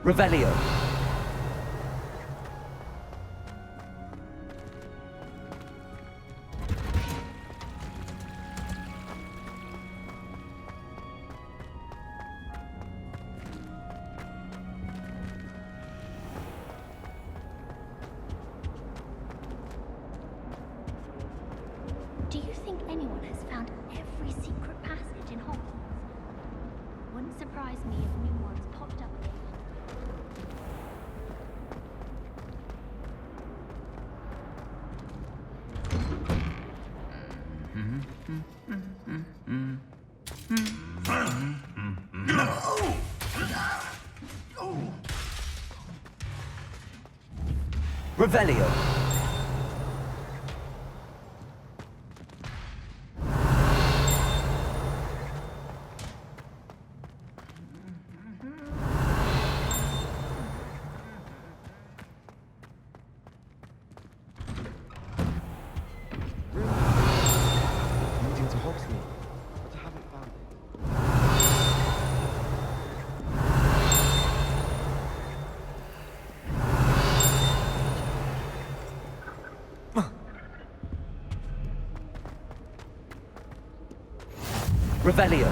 Revelio. Do you think anyone has found every secret passage in Hogwarts? Wouldn't surprise me if new ones popped up again. Revelio. Leading to Hogsmeade, but I haven't found it. Revelio.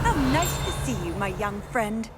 How nice to see you, my young friend.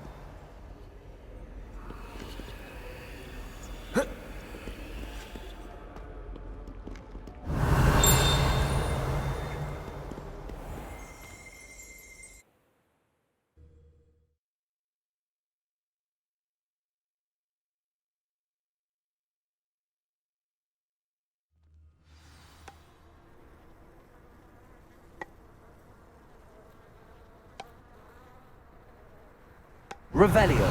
Revelio.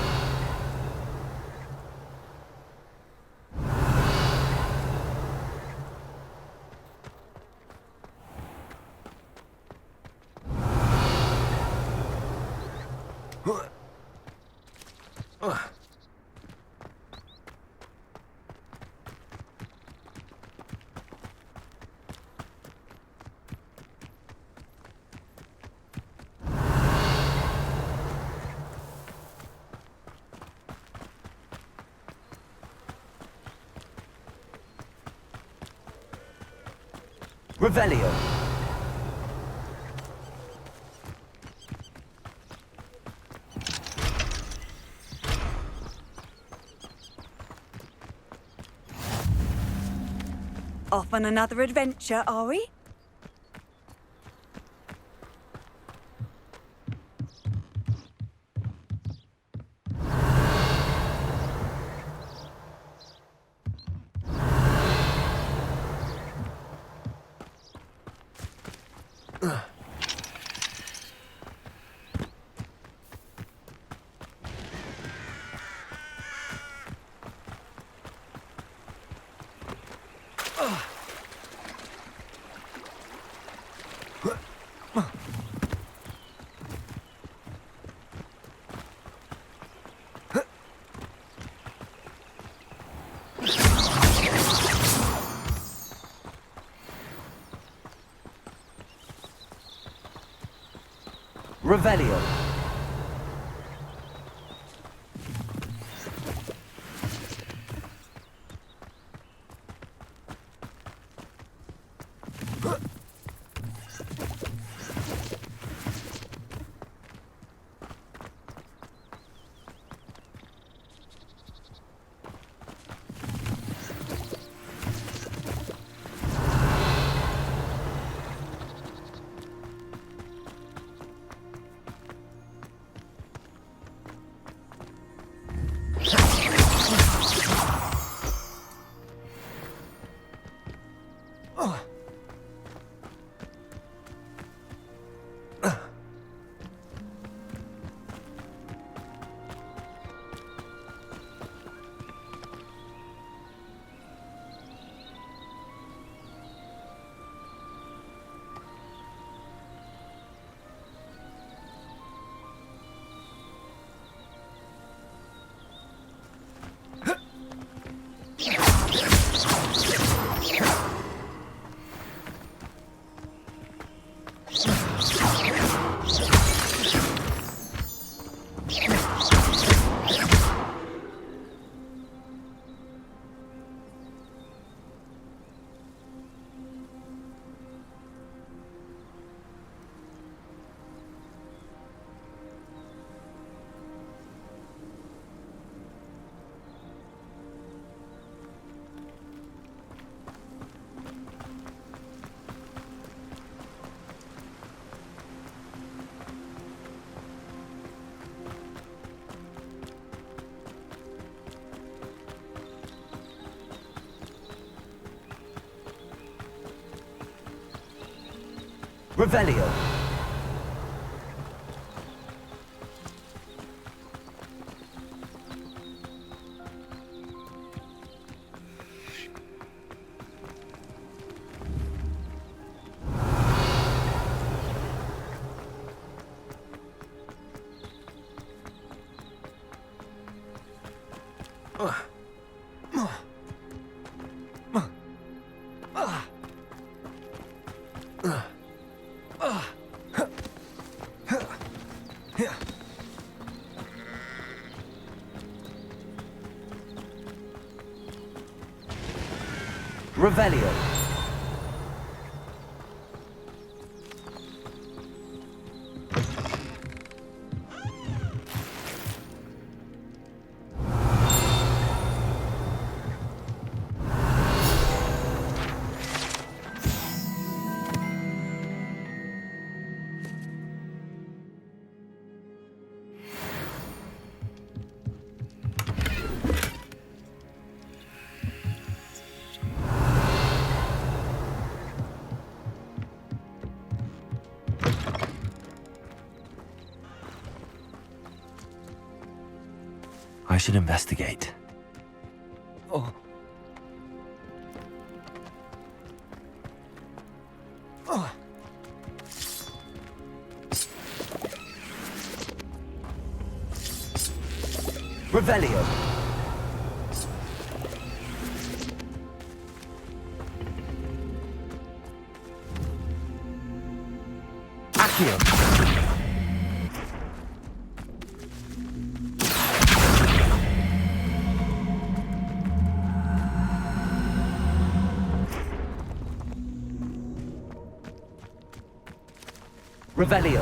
Revelio. Off on another adventure, are we? Revelio. Revelio. Revelio. I should investigate. Oh. Oh. Revelio. Accio. Revelio.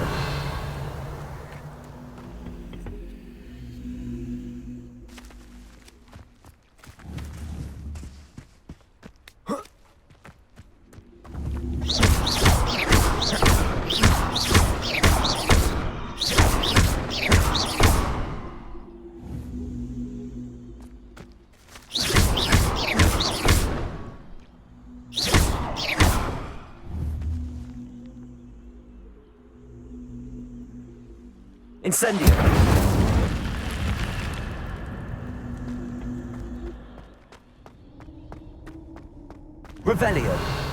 Incendio. Revelio.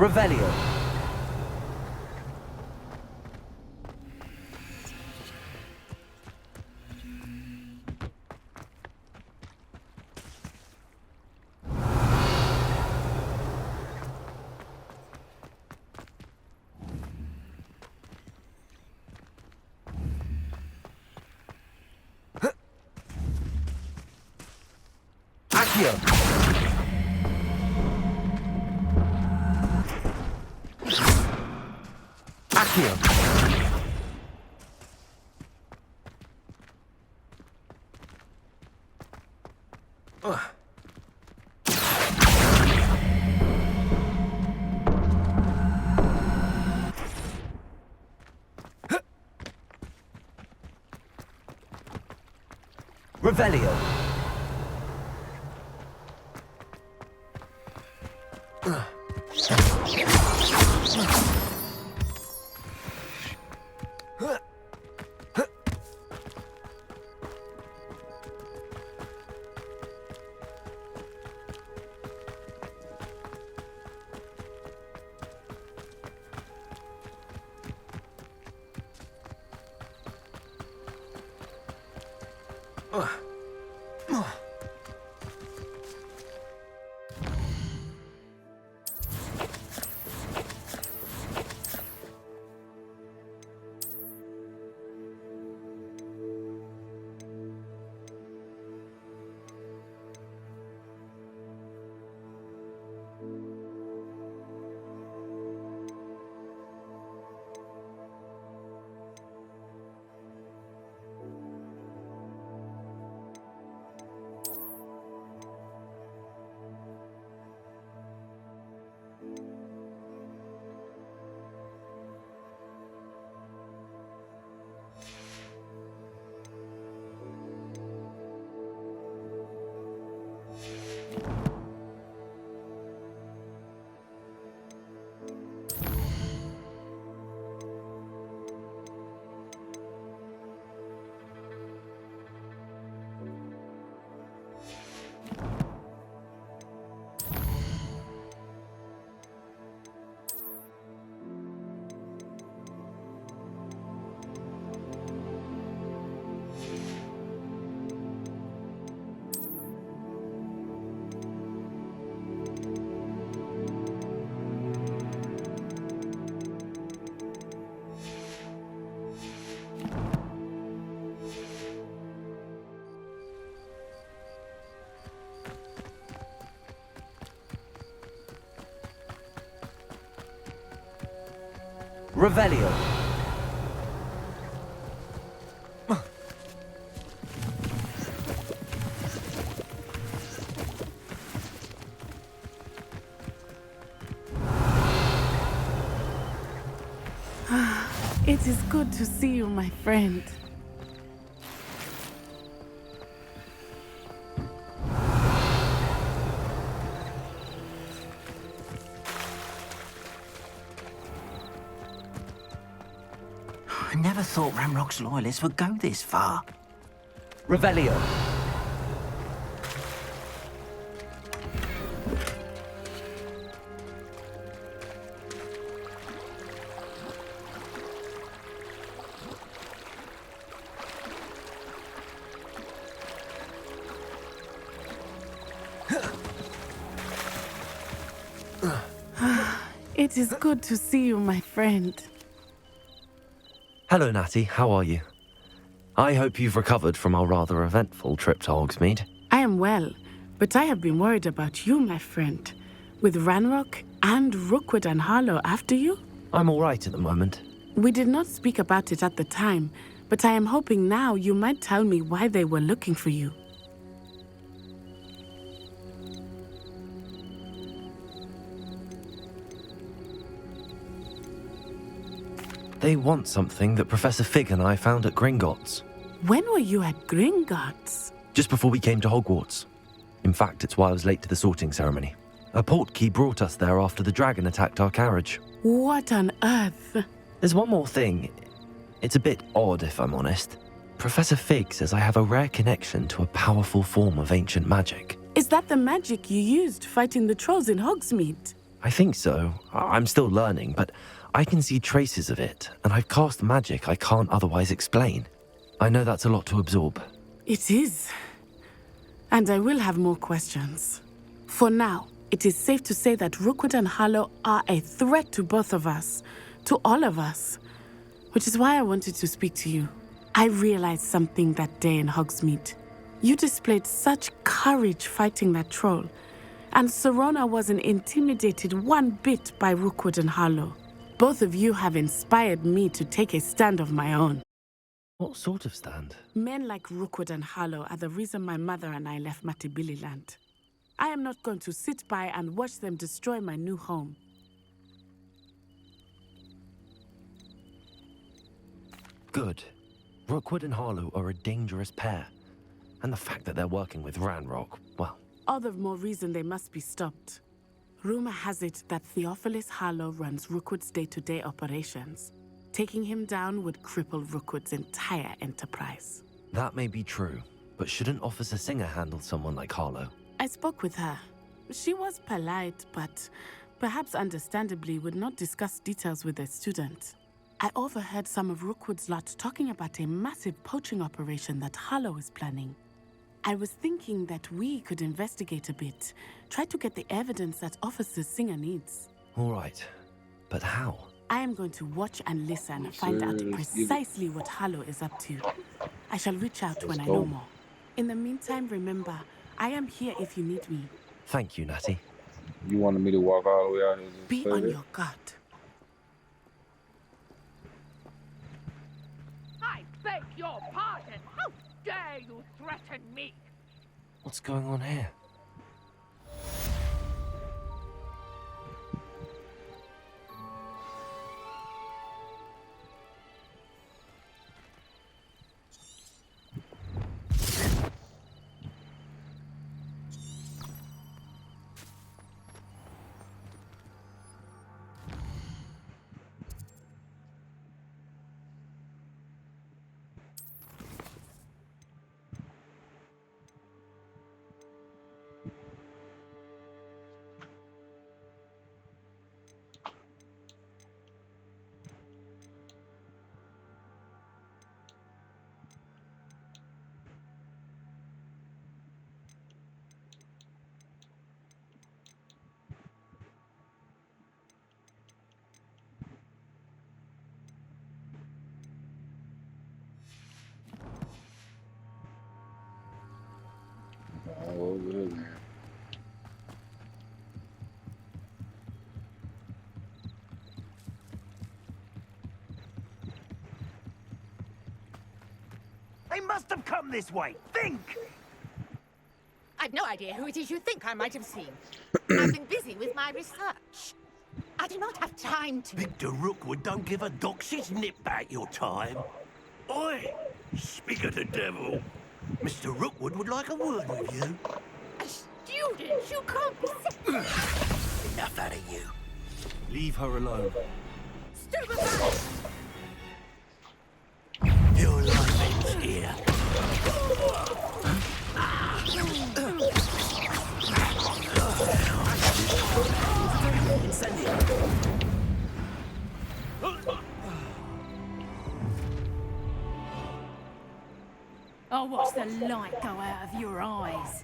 Revelio. Accio. Accio. Revelio. Revelio. It is good to see you, my friend. I never thought Ramrock's loyalists would go this far. Revelio. It is good to see you, my friend. Hello, Natty. How are you? I hope you've recovered from our rather eventful trip to Hogsmeade. I am well, but I have been worried about you, my friend. With Ranrock and Rookwood and Harlow after you? I'm all right at the moment. We did not speak about it at the time, but I am hoping now you might tell me why they were looking for you. They want something that Professor Fig and I found at Gringotts. When were you at Gringotts? Just before we came to Hogwarts. In fact, it's why I was late to the sorting ceremony. A portkey brought us there after the dragon attacked our carriage. What on earth? There's one more thing. It's a bit odd, if I'm honest. Professor Fig says I have a rare connection to a powerful form of ancient magic. Is that the magic you used fighting the trolls in Hogsmeade? I think so. I'm still learning, but I can see traces of it, and I've cast magic I can't otherwise explain. I know that's a lot to absorb. It is. And I will have more questions. For now, it is safe to say that Rookwood and Harlow are a threat to both of us, to all of us, which is why I wanted to speak to you. I realized something that day in Hogsmeade. You displayed such courage fighting that troll, and Serona wasn't intimidated one bit by Rookwood and Harlow. Both of you have inspired me to take a stand of my own. What sort of stand? Men like Rookwood and Harlow are the reason my mother and I left Matibililand. I am not going to sit by and watch them destroy my new home. Good. Rookwood and Harlow are a dangerous pair. And the fact that they're working with Ranrock, well... All the more reason they must be stopped. Rumor has it that Theophilus Harlow runs Rookwood's day-to-day operations. Taking him down would cripple Rookwood's entire enterprise. That may be true, but shouldn't Officer Singer handle someone like Harlow? I spoke with her. She was polite, but perhaps understandably would not discuss details with a student. I overheard some of Rookwood's lot talking about a massive poaching operation that Harlow is planning. I was thinking that we could investigate a bit, try to get the evidence that Officer Singer needs. All right, but how? I am going to watch and listen, find out precisely what Harlow is up to. I shall reach out when I know more. In the meantime, remember, I am here if you need me. Thank you, Natty. You wanted me to walk all the way out here to Be say on that? your guard. I beg your pardon. How dare you threaten me? What's going on here? All over here, man. must have come this way. Think! I've no idea who it is you think I might have seen. I've been busy with my research. I do not have time to... Victor Rookwood don't give a doxy's nip back your time. Oi! Speak of the devil. Mr. Rookwood would like a word with you. A student? You can't be sick. Enough out of you. Leave her alone. Stupefy! Your life ends here. Oh, watch the light go out of your eyes.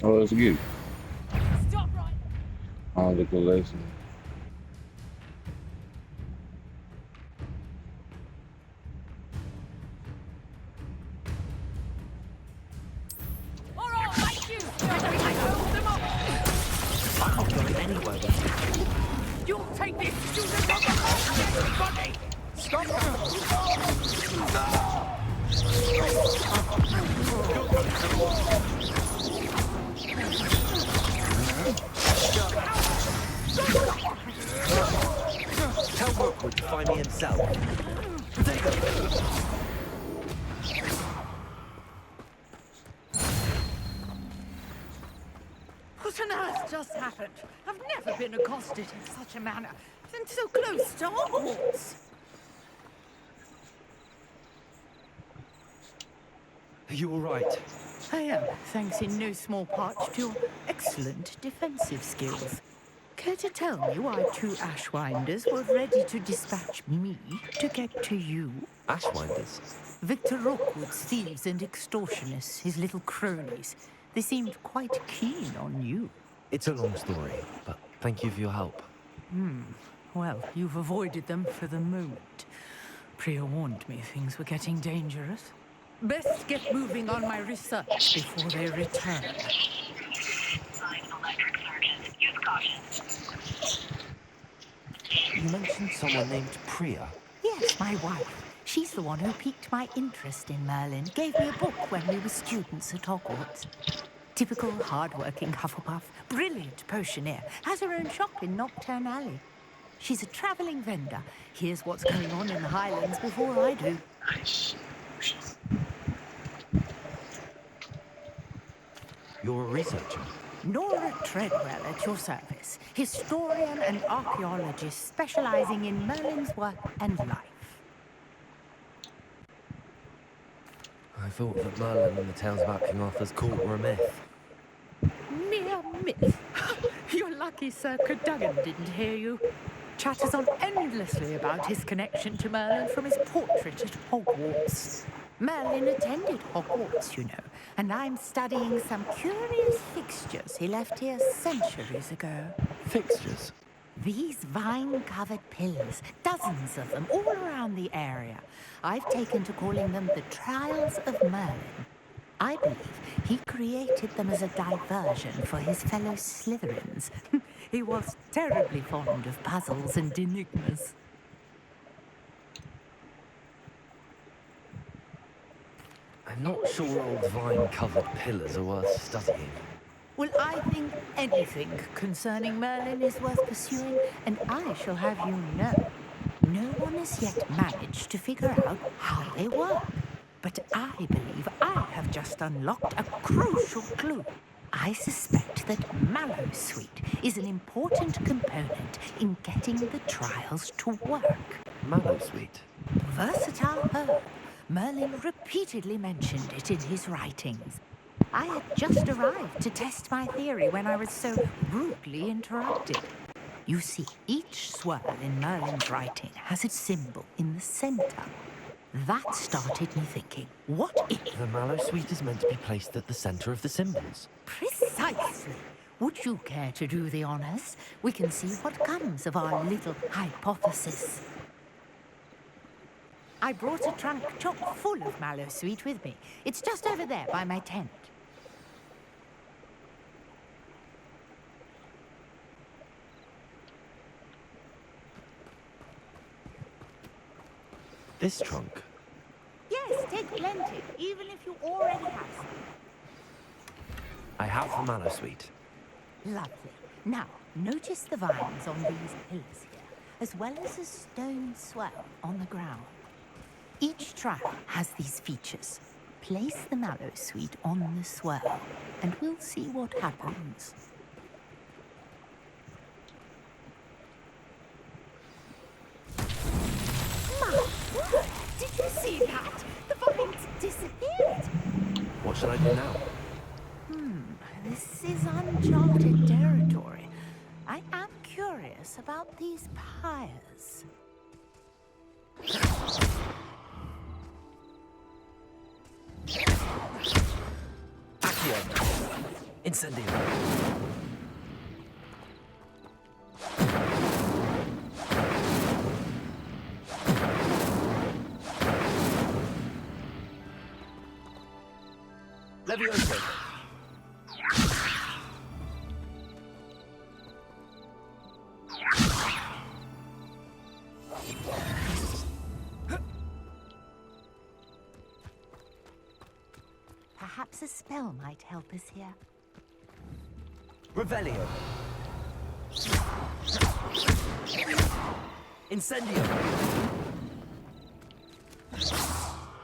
Oh, let's get it. Stop right. On the collection. All right, like you. I hold them up. I'm not going anywhere with you. You'll take this student on the whole body. Stop. Tell Rookwood to find me himself. What on earth just happened? I've never been accosted in such a manner. And so close to Hogwarts. Are you all right? I am, thanks in no small part to your excellent defensive skills. Care to tell me why two Ashwinders were ready to dispatch me to get to you? Ashwinders? Victor Rookwood's thieves and extortionists, his little cronies. They seemed quite keen on you. It's a long story, but thank you for your help. Well, you've avoided them for the moment. Priya warned me things were getting dangerous. Best get moving on my research before they return. You mentioned someone named Priya. Yes, my wife. She's the one who piqued my interest in Merlin. Gave me a book when we were students at Hogwarts. Typical hard-working Hufflepuff. Brilliant potioneer. Has her own shop in Nocturne Alley. She's a travelling vendor. Hears what's going on in the Highlands before I do. You're a researcher. Nora Treadwell at your service. Historian and archaeologist specialising in Merlin's work and life. I thought that Merlin and the tales about King Arthur's court were a myth. Mere myth. You're lucky Sir Cadogan didn't hear you. Chatters on endlessly about his connection to Merlin from his portrait at Hogwarts. Merlin attended Hogwarts, you know, and I'm studying some curious fixtures he left here centuries ago. Fixtures? These vine-covered pillars, dozens of them all around the area. I've taken to calling them the Trials of Merlin. I believe he created them as a diversion for his fellow Slytherins. He was terribly fond of puzzles and enigmas. I'm not sure old vine-covered pillars are worth studying. Well, I think anything concerning Merlin is worth pursuing, and I shall have you know, no one has yet managed to figure out how they work. But I believe I have just unlocked a crucial clue. I suspect that Mallowsweet is an important component in getting the trials to work. Mallowsweet? Versatile herb. Merlin repeatedly mentioned it in his writings. I had just arrived to test my theory when I was so rudely interrupted. You see, each swirl in Merlin's writing has its symbol in the center. That started me thinking, what if... The Mallowsweet is meant to be placed at the center of the symbols. Precisely. Would you care to do the honors? We can see what comes of our little hypothesis. I brought a trunk chock full of Mallowsweet with me. It's just over there by my tent. This trunk? Yes, Yes, take plenty, even if you already have some. I have the mallow sweet. Lovely. Now, notice the vines on these pillars here, as well as a stone swell on the ground. Each trial has these features. Place the mallow sweet on the swell, and we'll see what happens. My word! Did you see that? The vines disappeared! What shall I do now? This is uncharted territory. I am curious about these pyres. Accio. Incendio. Levioso. Perhaps a spell might help us here. Revelio. Incendio.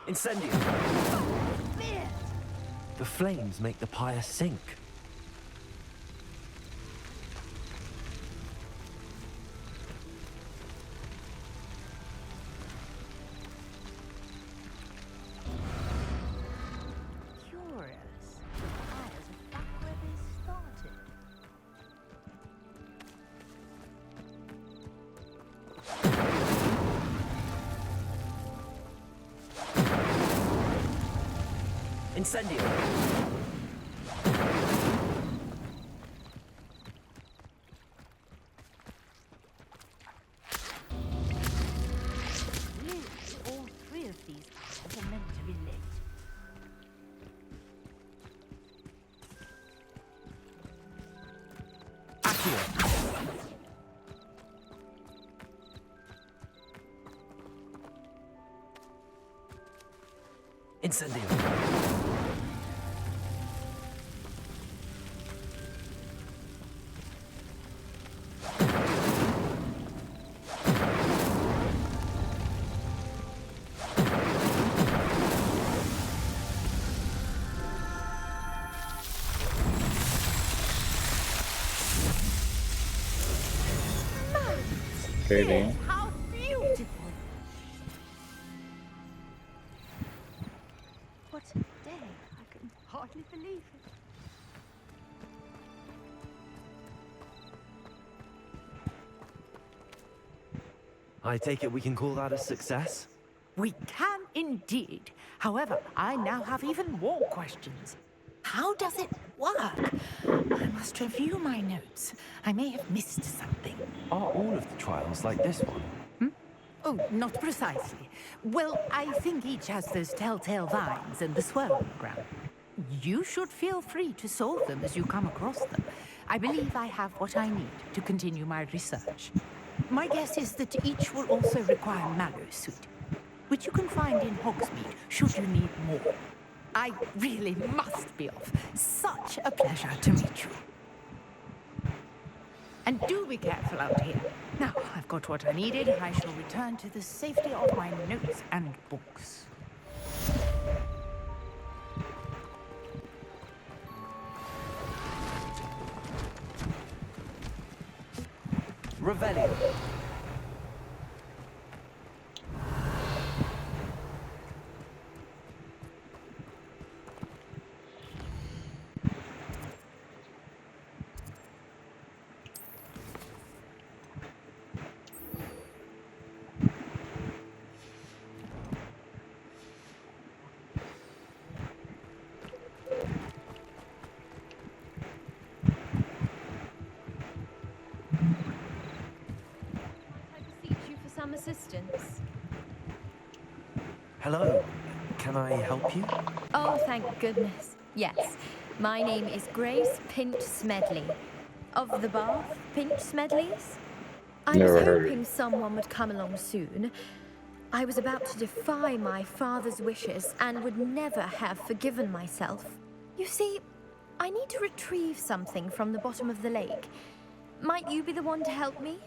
Incendio. The flames make the pyre sink. Curious. The pyres are back where they started. Incendio. Really, all three of these pyres are meant to be lit. Accio. Incendio. Okay, then. How beautiful! What a day! I can hardly believe it. I take it we can call that a success? We can indeed. However, I now have even more questions. How does it work? I must review my notes. I may have missed something. Are all of the trials like this one? Oh, not precisely. Well, I think each has those telltale vines and the swirl on the ground. You should feel free to solve them as you come across them. I believe I have what I need to continue my research. My guess is that each will also require mallow sweet, which you can find in Hogsmeade should you need more. I really must be off. Such a pleasure to meet you. And do be careful out here. Now, I've got what I needed. I shall return to the safety of my notes and books. Revelio. Assistance. Hello. Can I help you? Oh, thank goodness. Yes. My name is Grace Pinch Smedley. Of the Bath Pinch Smedleys. I Never was heard of hoping someone would come along soon. I was about to defy my father's wishes and would never have forgiven myself. You see, I need to retrieve something from the bottom of the lake. Might you be the one to help me?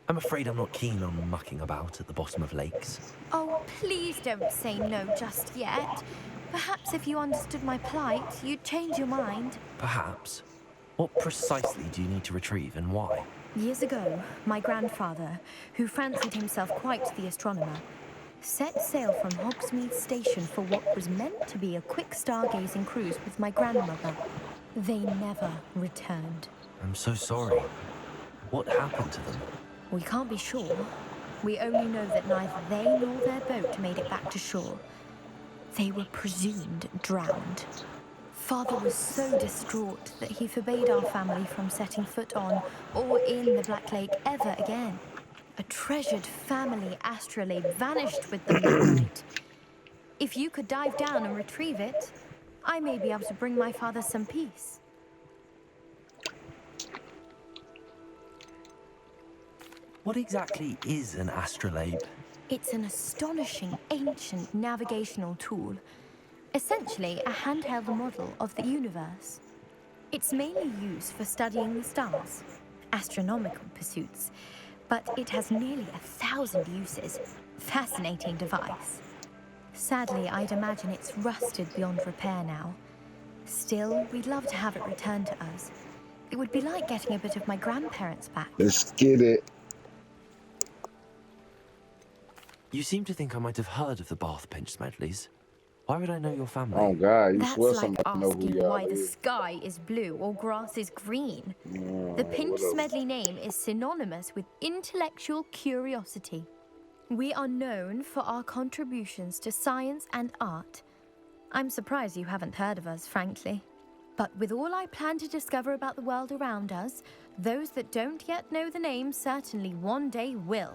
I'm afraid I'm not keen on mucking about at the bottom of lakes. Oh, please don't say no just yet. Perhaps if you understood my plight, you'd change your mind. Perhaps. What precisely do you need to retrieve and why? Years ago, my grandfather, who fancied himself quite the astronomer, set sail from Hogsmeade Station for what was meant to be a quick stargazing cruise with my grandmother. They never returned. I'm so sorry. What happened to them? We can't be sure. We only know that neither they nor their boat made it back to shore. They were presumed drowned. Father was so distraught that he forbade our family from setting foot on or in the Black Lake ever again. A treasured family astrolabe vanished with them that night. If you could dive down and retrieve it, I may be able to bring my father some peace. What exactly is an astrolabe? It's an astonishing ancient navigational tool. Essentially, a handheld model of the universe. It's mainly used for studying the stars, astronomical pursuits, but it has nearly 1,000 uses. Fascinating device. Sadly, I'd imagine it's rusted beyond repair now. Still, we'd love to have it returned to us. It would be like getting a bit of my grandparents back. Let's get it. You seem to think I might have heard of the Bath Pinch Smedleys. Why would I know your family? Oh God, you That's swear like somebody know who asking y'all why the is. sky is blue or grass is green. The Pinch what else? Smedley name is synonymous with intellectual curiosity. We are known for our contributions to science and art. I'm surprised you haven't heard of us, frankly. But with all I plan to discover about the world around us, those that don't yet know the name certainly one day will.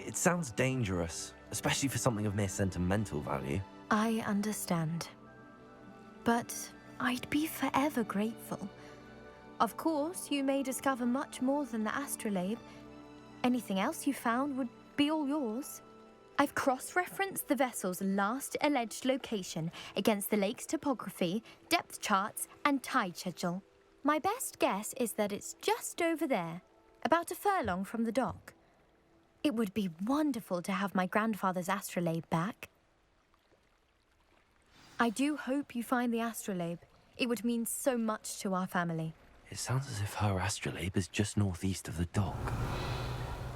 It sounds dangerous, especially for something of mere sentimental value. I understand. But I'd be forever grateful. Of course, you may discover much more than the astrolabe. Anything else you found would be all yours. I've cross-referenced the vessel's last alleged location against the lake's topography, depth charts, and tide schedule. My best guess is that it's just over there, about a furlong from the dock. It would be wonderful to have my grandfather's astrolabe back. I do hope you find the astrolabe. It would mean so much to our family. It sounds as if her astrolabe is just northeast of the dock.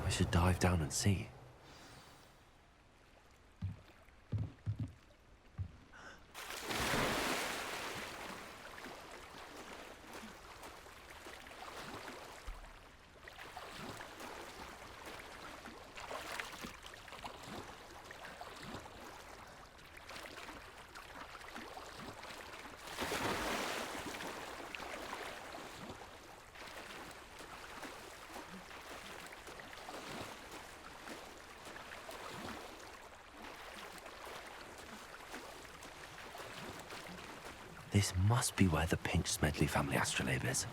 I should dive down and see. This must be where the Pinch Smedley family astrolabe is.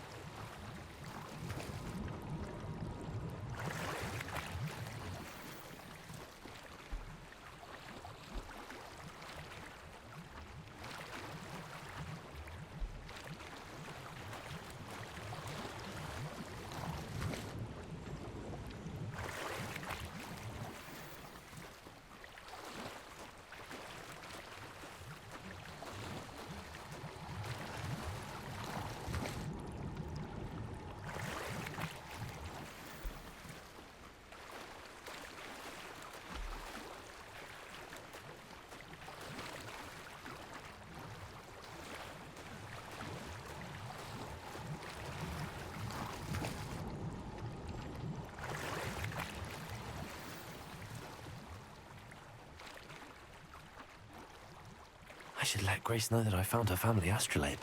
I should let Grace know that I found her family astrolabe.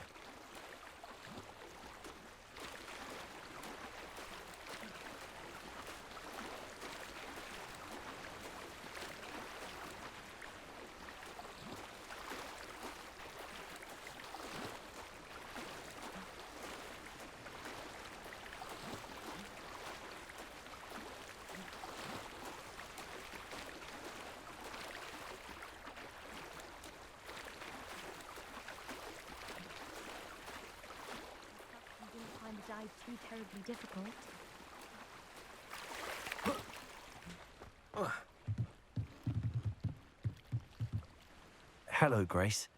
guide too terribly difficult. Hello, Grace.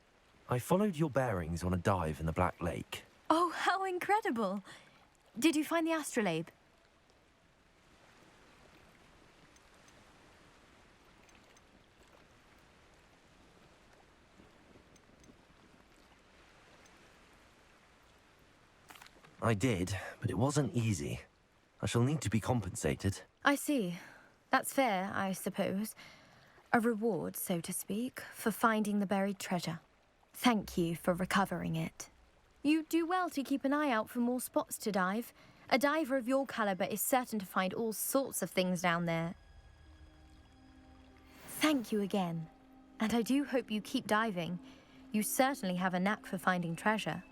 I followed your bearings on a dive in the Black Lake. Oh, how incredible! Did you find the astrolabe? I did, but it wasn't easy. I shall need to be compensated. I see. That's fair, I suppose. A reward, so to speak, for finding the buried treasure. Thank you for recovering it. You do well to keep an eye out for more spots to dive. A diver of your caliber is certain to find all sorts of things down there. Thank you again. And I do hope you keep diving. You certainly have a knack for finding treasure.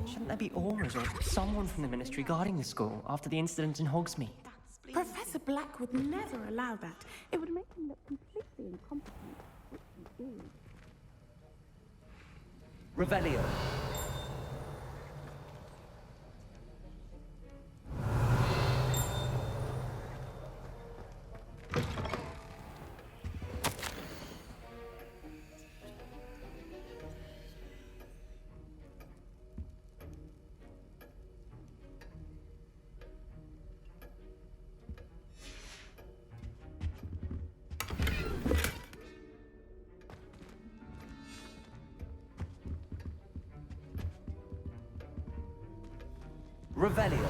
Shouldn't there be Aurors or someone from the Ministry guarding the school after the incident in Hogsmeade? Professor Black would never allow that. It would make him look completely incompetent, which he is. Revelio. Revelio.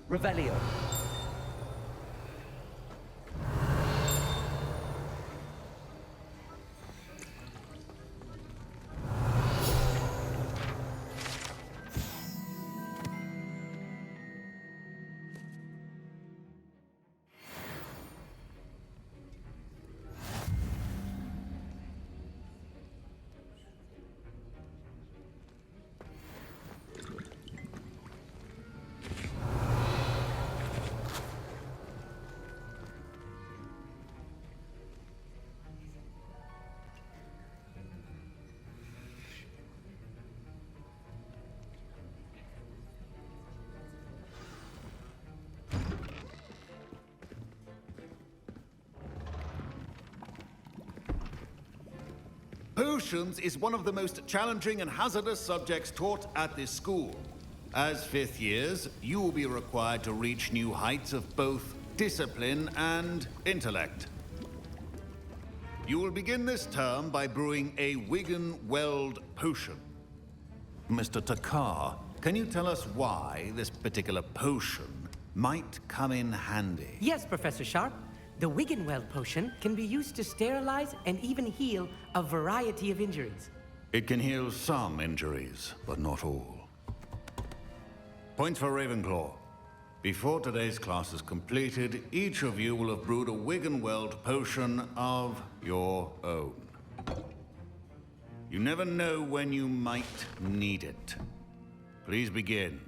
Revelio. Potions is one of the most challenging and hazardous subjects taught at this school. As fifth years, you will be required to reach new heights of both discipline and intellect. You will begin this term by brewing a Wigan-Weld potion. Mr. Takar, can you tell us why this particular potion might come in handy? Yes, Professor Sharp. The Wigan-Weld potion can be used to sterilize and even heal a variety of injuries. It can heal some injuries, but not all. Points for Ravenclaw. Before today's class is completed, each of you will have brewed a Wigan-Weld potion of your own. You never know when you might need it. Please begin.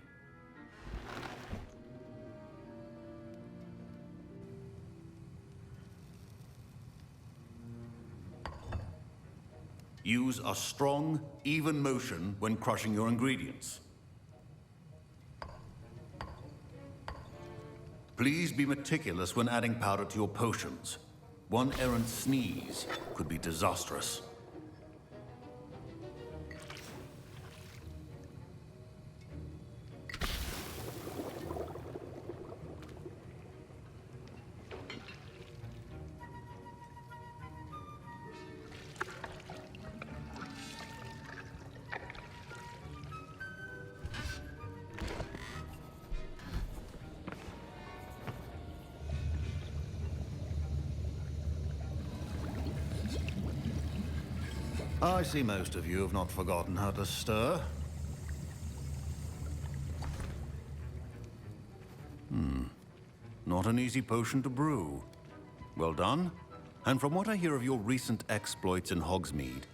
Use a strong, even motion when crushing your ingredients. Please be meticulous when adding powder to your potions. One errant sneeze could be disastrous. I see most of you have not forgotten how to stir. Not an easy potion to brew. Well done. And from what I hear of your recent exploits in Hogsmeade,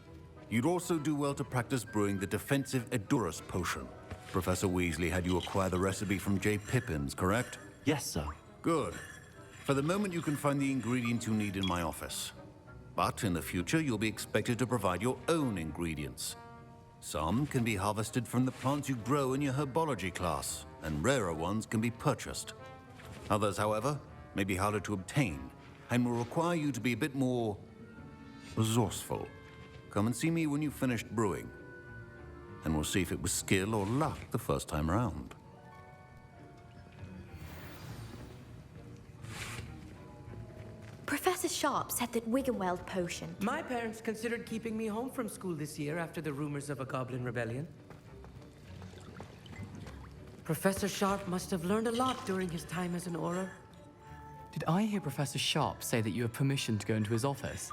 you'd also do well to practice brewing the defensive Edurus potion. Professor Weasley had you acquire the recipe from J. Pippins, correct? Yes, sir. Good. For the moment, you can find the ingredients you need in my office. But in the future, you'll be expected to provide your own ingredients. Some can be harvested from the plants you grow in your herbology class, and rarer ones can be purchased. Others, however, may be harder to obtain, and will require you to be a bit more resourceful. Come and see me when you've finished brewing, and we'll see if it was skill or luck the first time around. Professor Sharp said that Wiggenweld potion. My parents considered keeping me home from school this year after the rumors of a goblin rebellion. Professor Sharp must have learned a lot during his time as an Auror. Did I hear Professor Sharp say that you have permission to go into his office?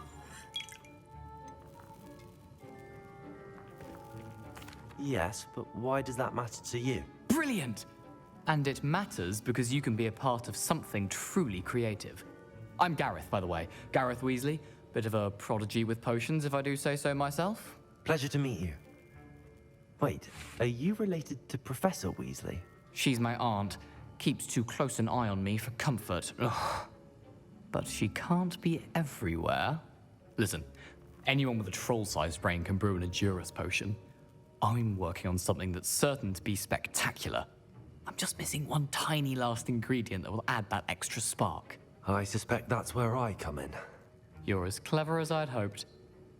Yes, but why does that matter to you? Brilliant! And it matters because you can be a part of something truly creative. I'm Gareth, by the way. Gareth Weasley. Bit of a prodigy with potions, if I do say so myself. Pleasure to meet you. Wait, are you related to Professor Weasley? She's my aunt. Keeps too close an eye on me for comfort. Ugh. But she can't be everywhere. Listen, anyone with a troll-sized brain can brew an Edurus potion. I'm working on something that's certain to be spectacular. I'm just missing one tiny last ingredient that will add that extra spark. I suspect that's where I come in. You're as clever as I'd hoped.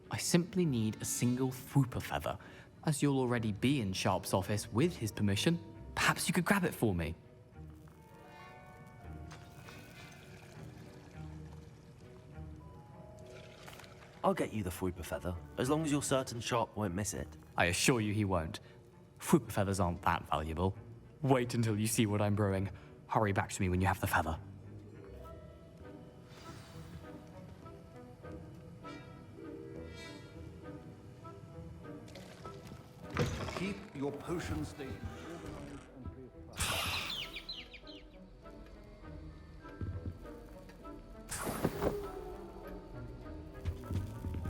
I simply need a single Fwooper feather. As you'll already be in Sharp's office with his permission, perhaps you could grab it for me. I'll get you the Fwooper feather, as long as you're certain Sharp won't miss it. I assure you he won't. Fwooper feathers aren't that valuable. Wait until you see what I'm brewing. Hurry back to me when you have the feather. Keep your potion station organized and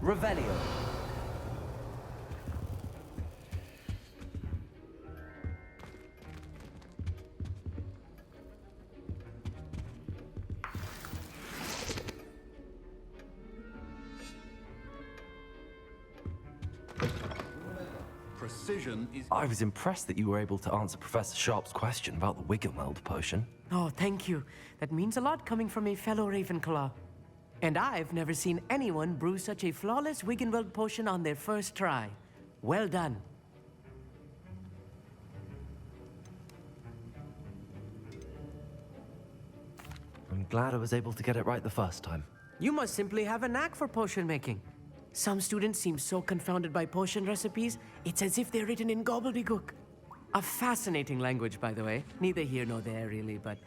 Revelio. Precision is... I was impressed that you were able to answer Professor Sharp's question about the Wiggenweld potion. Oh, thank you. That means a lot coming from a fellow Ravenclaw. And I've never seen anyone brew such a flawless Wiggenweld potion on their first try. Well done. I'm glad I was able to get it right the first time. You must simply have a knack for potion making. Some students seem so confounded by potion recipes, it's as if they're written in gobbledygook. A fascinating language, by the way. Neither here nor there, really, but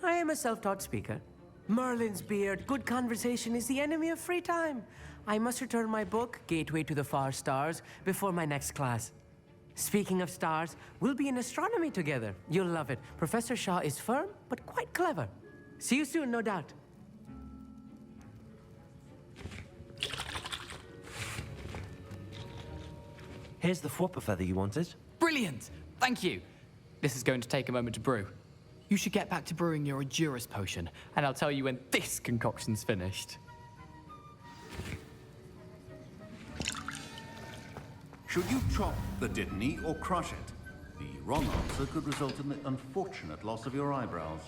I am a self-taught speaker. Merlin's beard, good conversation is the enemy of free time. I must return my book, Gateway to the Far Stars, before my next class. Speaking of stars, we'll be in astronomy together. You'll love it. Professor Shaw is firm, but quite clever. See you soon, no doubt. Here's the Fwooper feather you wanted. Brilliant! Thank you! This is going to take a moment to brew. You should get back to brewing your Edurus potion, and I'll tell you when this concoction's finished. Should you chop the Dittany or crush it? The wrong answer could result in the unfortunate loss of your eyebrows.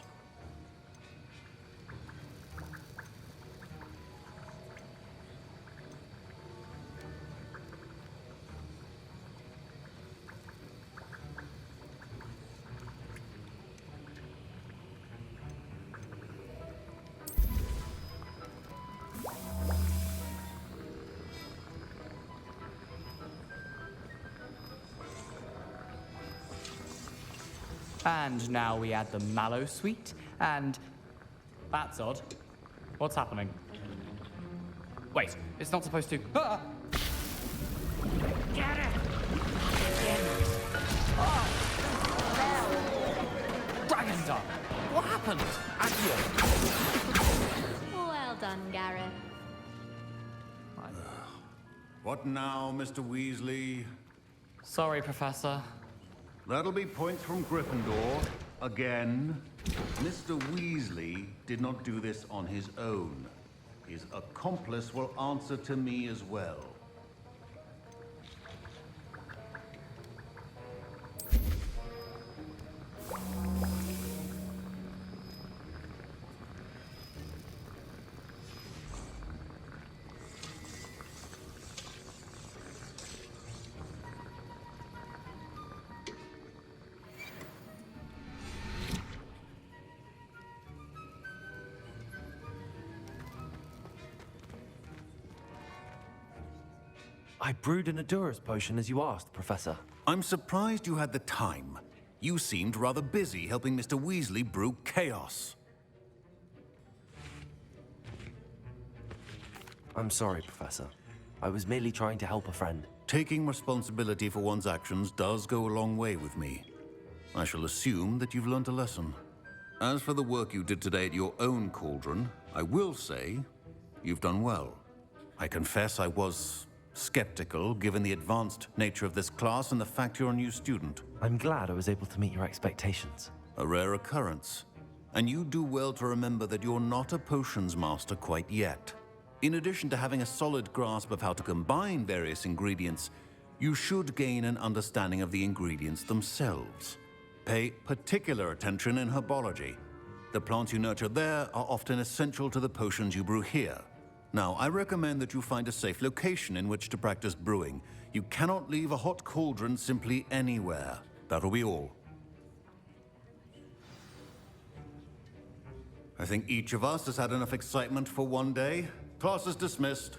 And now we add the mallow sweet, and... That's odd. What's happening? Wait, it's not supposed to... Ah! Get it! Dragon Dog! What happened? Well done, Gareth. What now, Mr. Weasley? Sorry, Professor. That'll be points from Gryffindor. Again. Mr. Weasley did not do this on his own. his accomplice will answer to me as well. I brewed an Adurus potion as you asked, Professor. I'm surprised you had the time. You seemed rather busy helping Mr. Weasley brew chaos. I'm sorry, Professor. I was merely trying to help a friend. Taking responsibility for one's actions does go a long way with me. I shall assume that you've learnt a lesson. As for the work you did today at your own cauldron, I will say you've done well. I confess I was skeptical, given the advanced nature of this class and the fact you're a new student. I'm glad I was able to meet your expectations. A rare occurrence. And you do well to remember that you're not a potions master quite yet. In addition to having a solid grasp of how to combine various ingredients, you should gain an understanding of the ingredients themselves. Pay particular attention in herbology. The plants you nurture there are often essential to the potions you brew here. Now, I recommend that you find a safe location in which to practice brewing. You cannot leave a hot cauldron simply anywhere. That'll be all. I think each of us has had enough excitement for one day. Class is dismissed.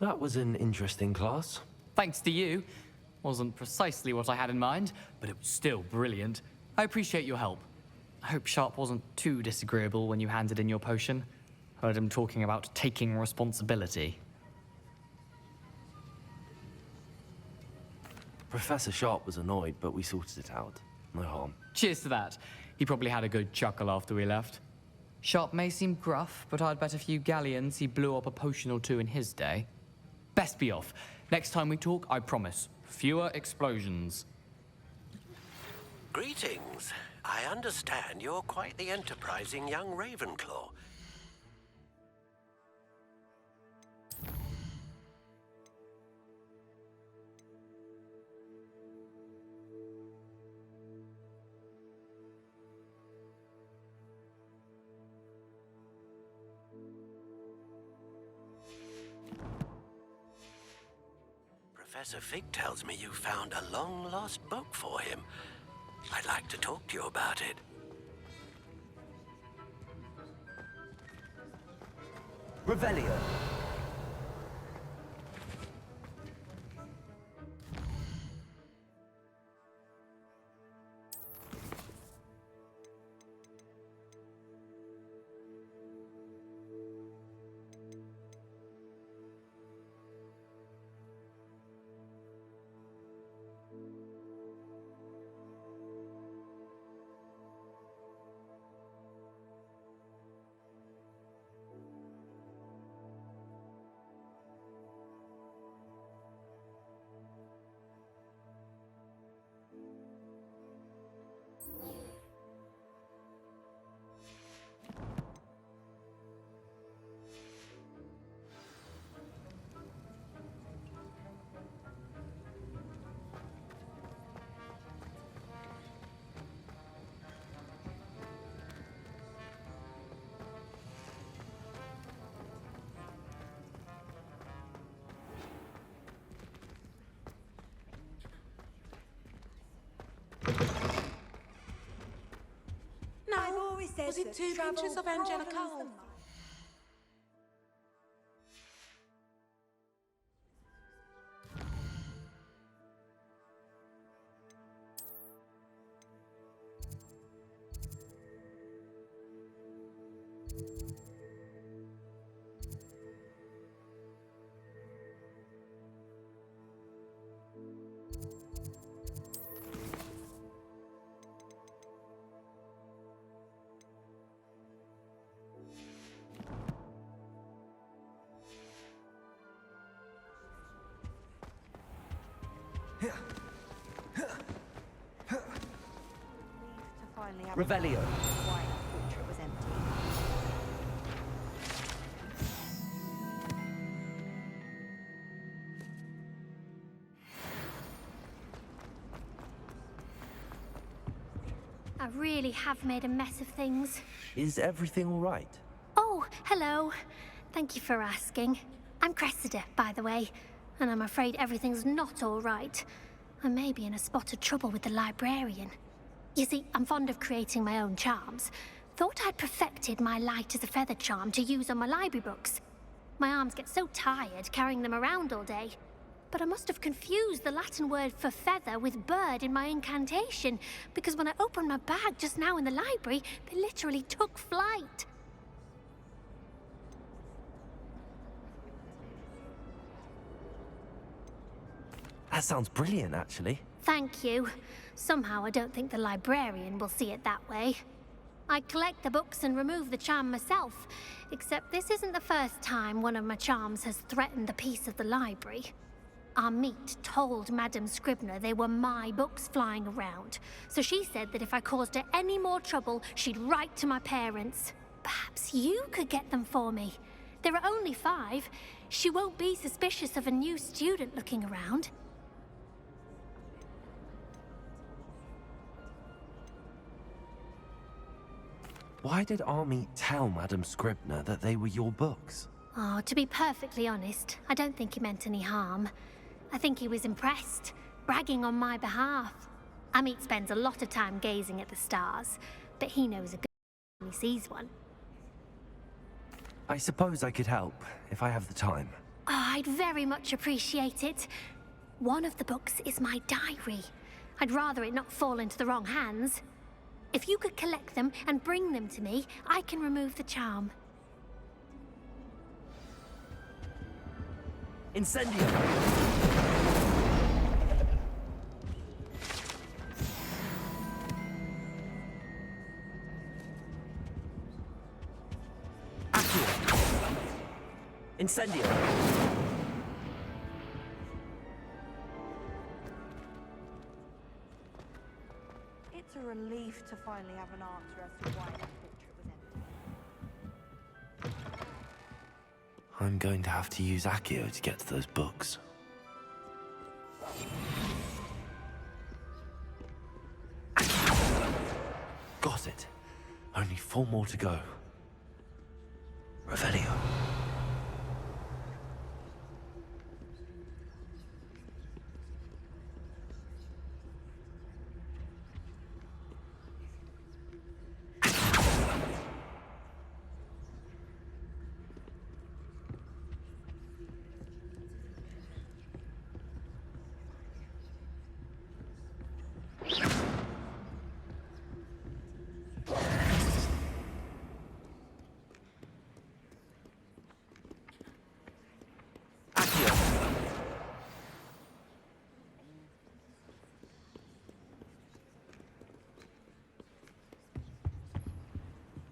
That was an interesting class. Thanks to you. Wasn't precisely what I had in mind, but it was still brilliant. I appreciate your help. I hope Sharp wasn't too disagreeable when you handed in your potion. Heard him talking about taking responsibility. Professor Sharp was annoyed, but we sorted it out. No harm. Cheers to that. He probably had a good chuckle after we left. Sharp may seem gruff, but I'd bet a few galleons he blew up a potion or two in his day. Best be off. Next time we talk, I promise, fewer explosions. Greetings. I understand you're quite the enterprising young Ravenclaw. Professor Fig tells me you found a long-lost book for him. I'd like to talk to you about it. Revelio. I've always said Was it that 2 travel pinches of angelica? broadens the mind. Revelio. Why that portrait was empty. I really have made a mess of things. Is everything all right? Oh, hello. Thank you for asking. I'm Cressida, by the way, and I'm afraid everything's not all right. I may be in a spot of trouble with the librarian. You see, I'm fond of creating my own charms. Thought I'd perfected my light as a feather charm to use on my library books. My arms get so tired carrying them around all day. But I must have confused the Latin word for feather with bird in my incantation, because when I opened my bag just now in the library, they literally took flight. That sounds brilliant, actually. Thank you. Somehow I don't think the librarian will see it that way. I collect the books and remove the charm myself, except this isn't the first time one of my charms has threatened the peace of the library. Our meet told Madame Scribner they were my books flying around, so she said that if I caused her any more trouble, she'd write to my parents. Perhaps you could get them for me. There are only 5. She won't be suspicious of a new student looking around. Why did Army tell Madame Scribner that they were your books? Oh, to be perfectly honest, I don't think he meant any harm. I think he was impressed, bragging on my behalf. Amit spends a lot of time gazing at the stars, but he knows a good when he sees one. I suppose I could help, if I have the time. I'd very much appreciate it. One of the books is my diary. I'd rather it not fall into the wrong hands. If you could collect them and bring them to me, I can remove the charm. Incendio! Incendio! It's a relief to finally have an answer as to why that picture was empty. I'm going to have to use Accio to get to those books. Got it. Only 4 more to go. Revelio.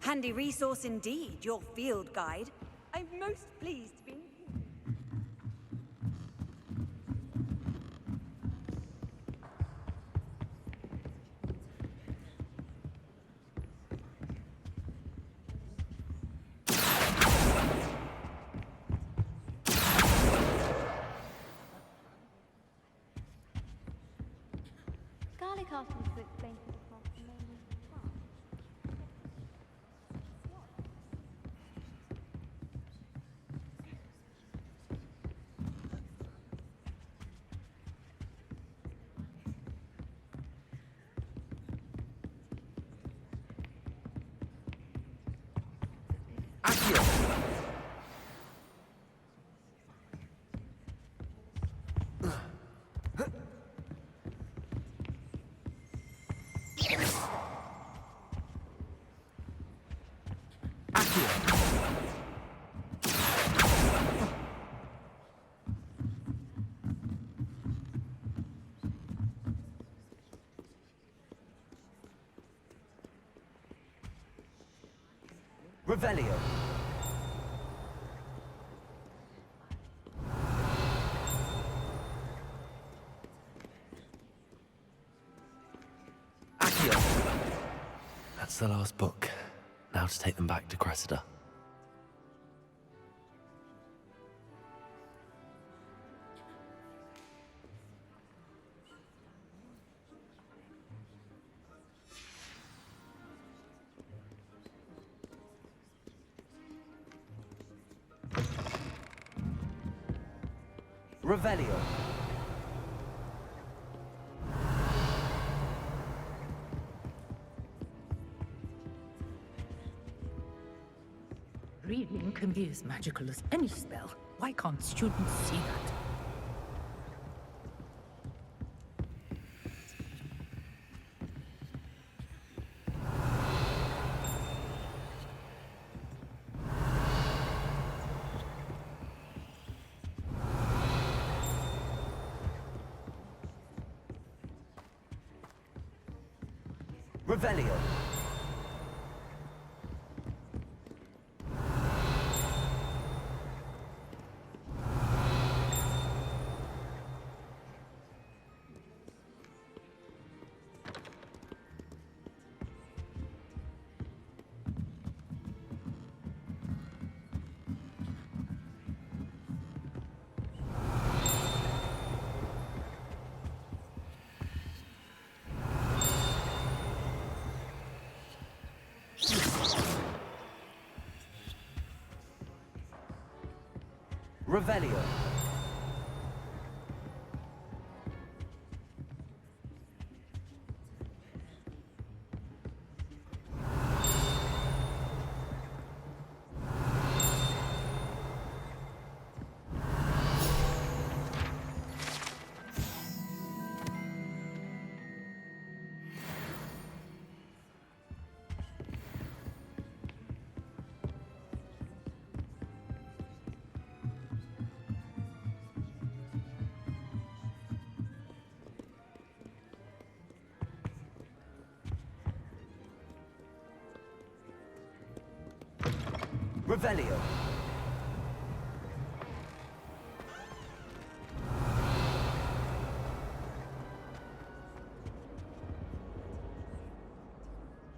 Handy resource indeed, your field guide. I'm most pleased to be... Garlic asking to explain to the class the main Revelio. Accio. That's the last book. Now to take them back to Cressida. Revelio. Reading can be as magical as any spell. Why can't students see that? Revelio. Revelio. Revelio.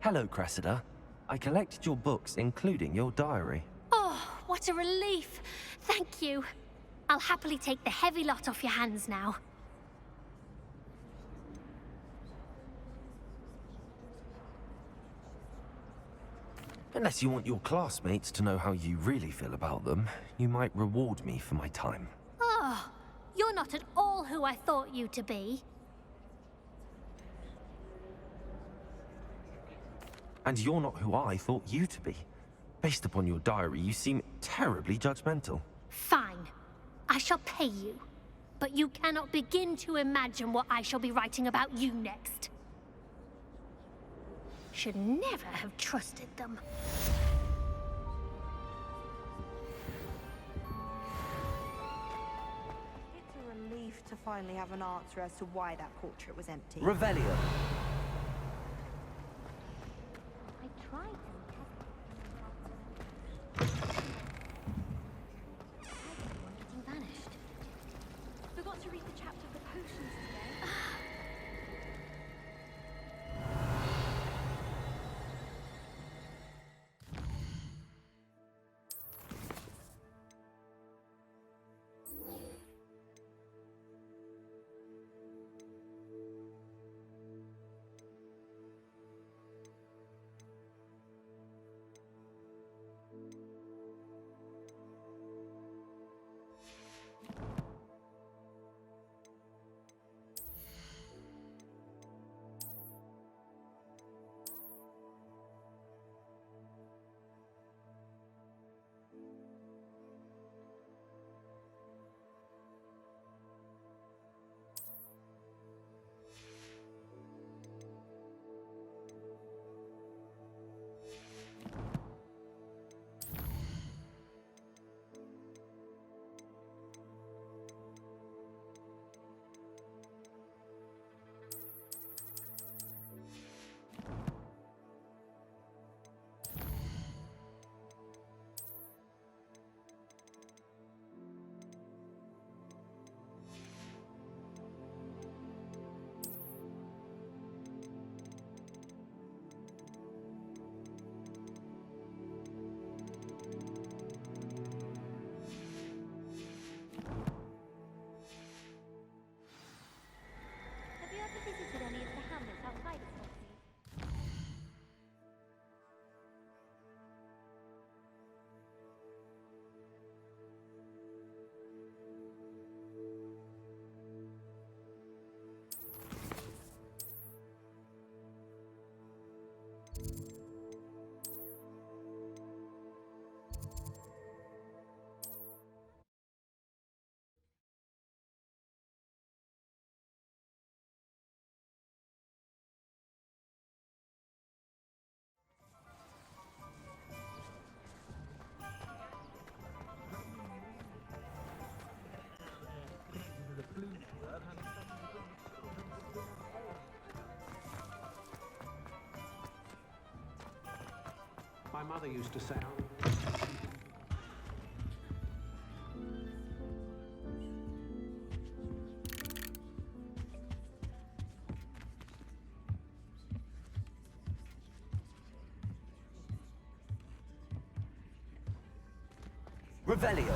Hello, Cressida. I collected your books, including your diary. Oh, what a relief. Thank you. I'll happily take the heavy lot off your hands now. Unless you want your classmates to know how you really feel about them, you might reward me for my time. Oh, you're not at all who I thought you to be. And you're not who I thought you to be. Based upon your diary, you seem terribly judgmental. Fine. I shall pay you. But you cannot begin to imagine what I shall be writing about you next. Should never have trusted them. It's a relief to finally have an answer as to why that portrait was empty. Revelio. I tried them. Vanished. Forgot to read the chapter of the potions today. Visited any of the hamlets outside of Hogsmeade? My mother used to say, Revelio.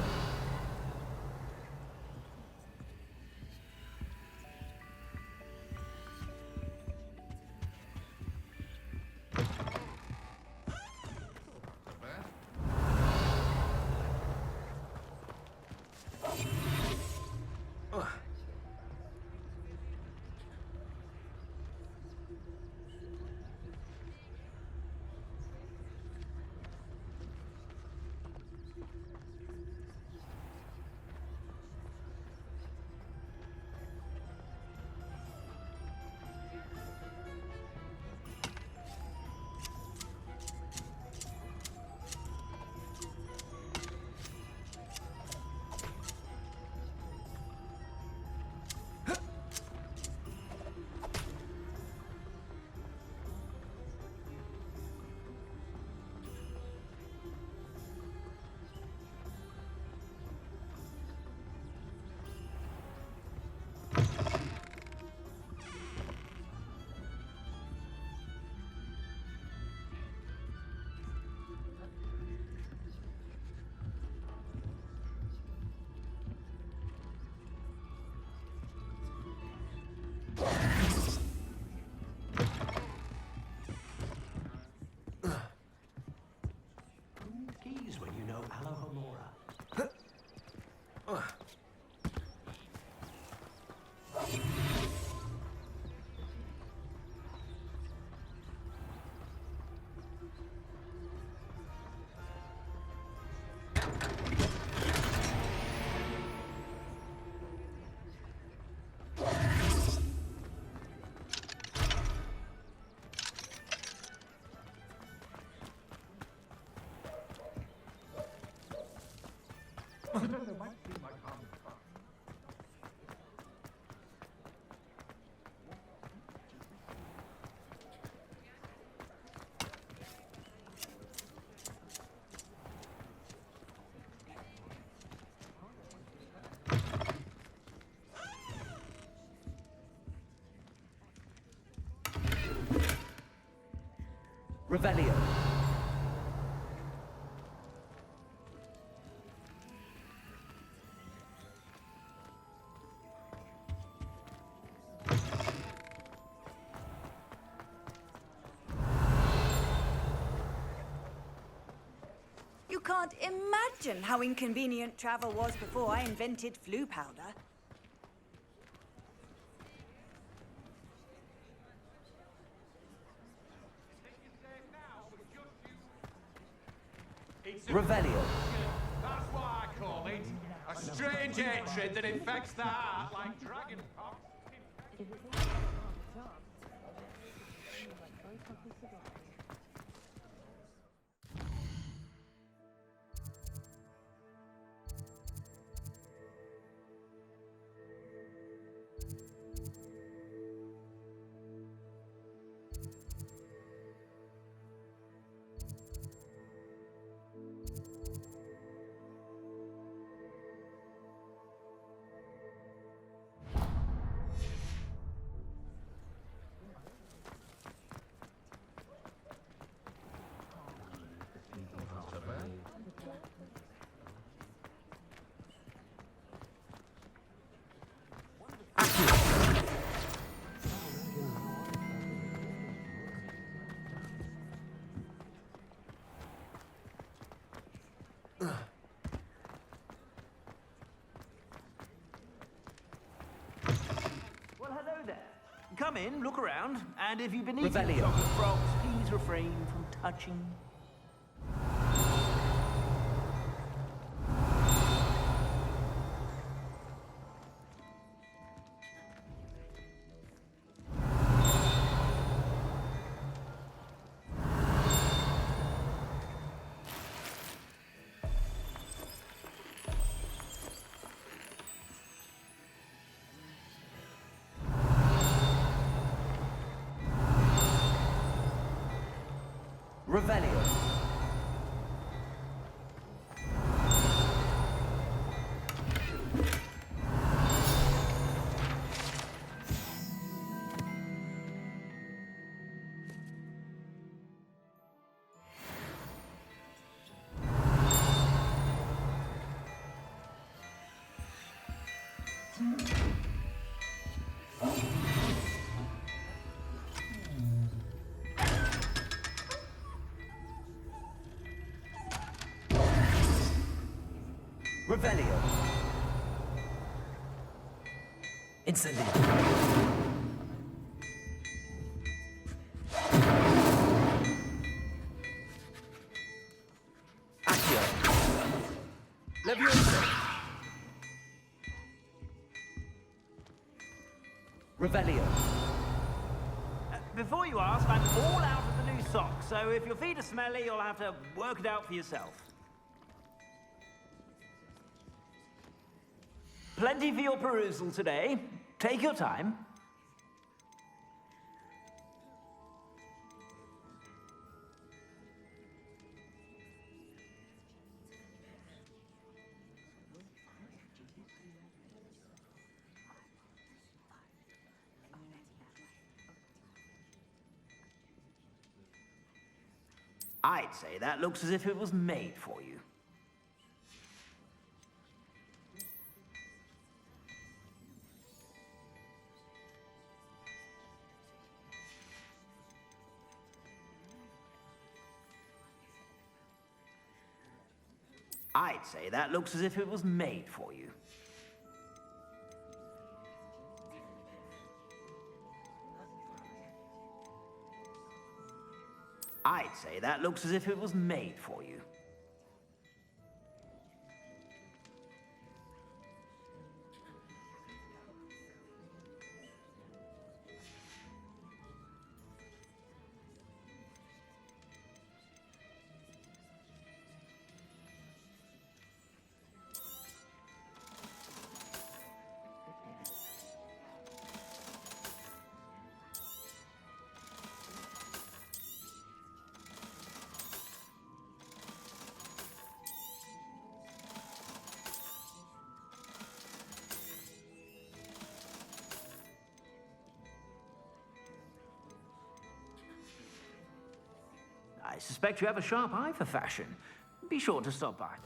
Revelio. You can't imagine how inconvenient travel was before I invented flu powder. Revelio. That's what I call it. A strange hatred that infects the heart like dragon pox. Well, hello there. Come in, look around, and if you've been eating Revelio. chocolate frogs, please refrain from touching. Revelio. Revelio. Incendio. Accio. Levioso. Revelio. Before you ask, I'm all out of the new socks, so if your feet are smelly, you'll have to work it out for yourself. Plenty for your perusal today. Take your time. I'd say that looks as if it was made for you. I'd say that looks as if it was made for you. I'd say that looks as if it was made for you. I suspect you have a sharp eye for fashion. Be sure to stop by.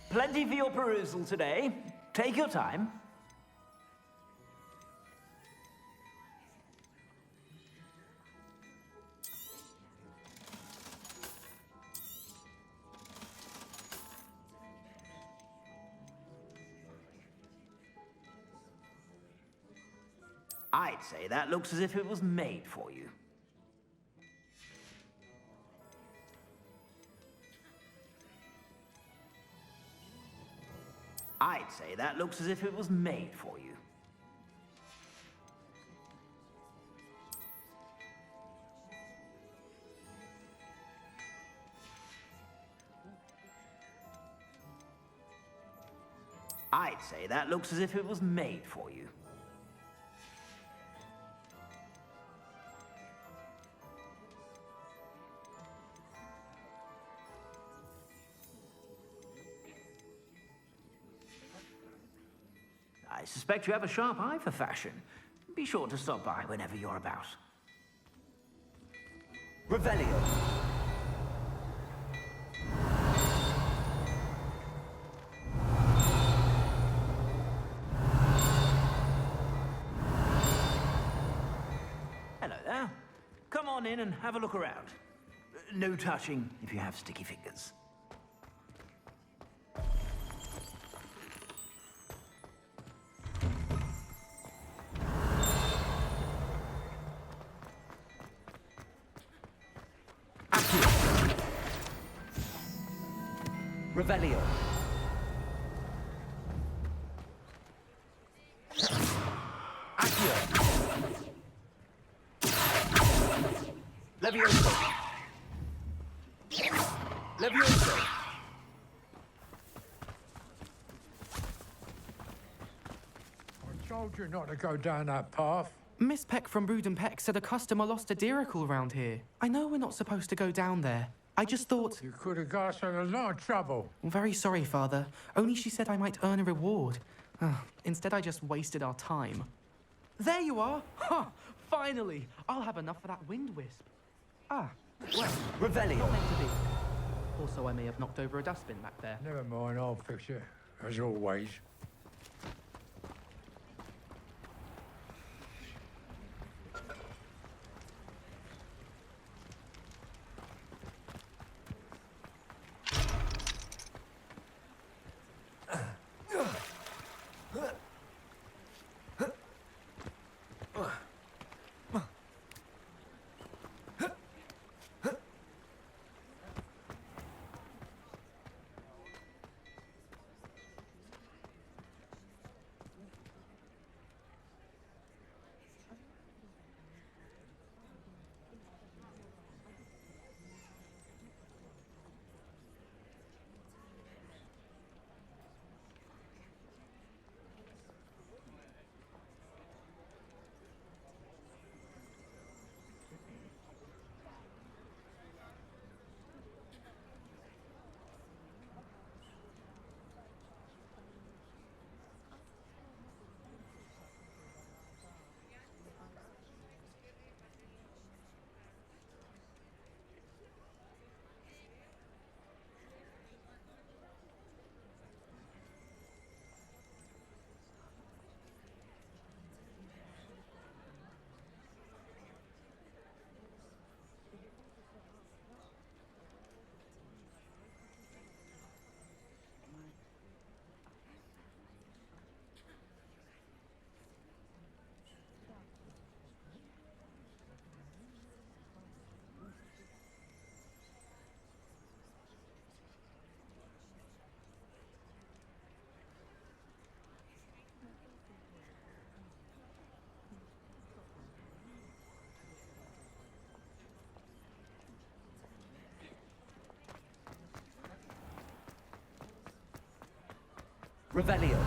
Plenty for your perusal today. Take your time. I'd say that looks as if it was made for you. I'd say that looks as if it was made for you. I'd say that looks as if it was made for you. I suspect you have a sharp eye for fashion. Be sure to stop by whenever you're about. Revelio. Hello there. Come on in and have a look around. No touching if you have sticky fingers. Revelio. Levioso. Levioso. I told you not to go down that path. Miss Peck from Brood and Peck said a customer lost a deeracle round here. I know we're not supposed to go down there. I just thought... You could have got us in a lot of trouble. I'm very sorry, Father. Only she said I might earn a reward. Instead, I just wasted our time. There you are! Ha! Finally! I'll have enough for that wind wisp. Ah, well, Revelio. not meant to be. Also, I may have knocked over a dustbin back there. Never mind, I'll fix it. As always. Revelio.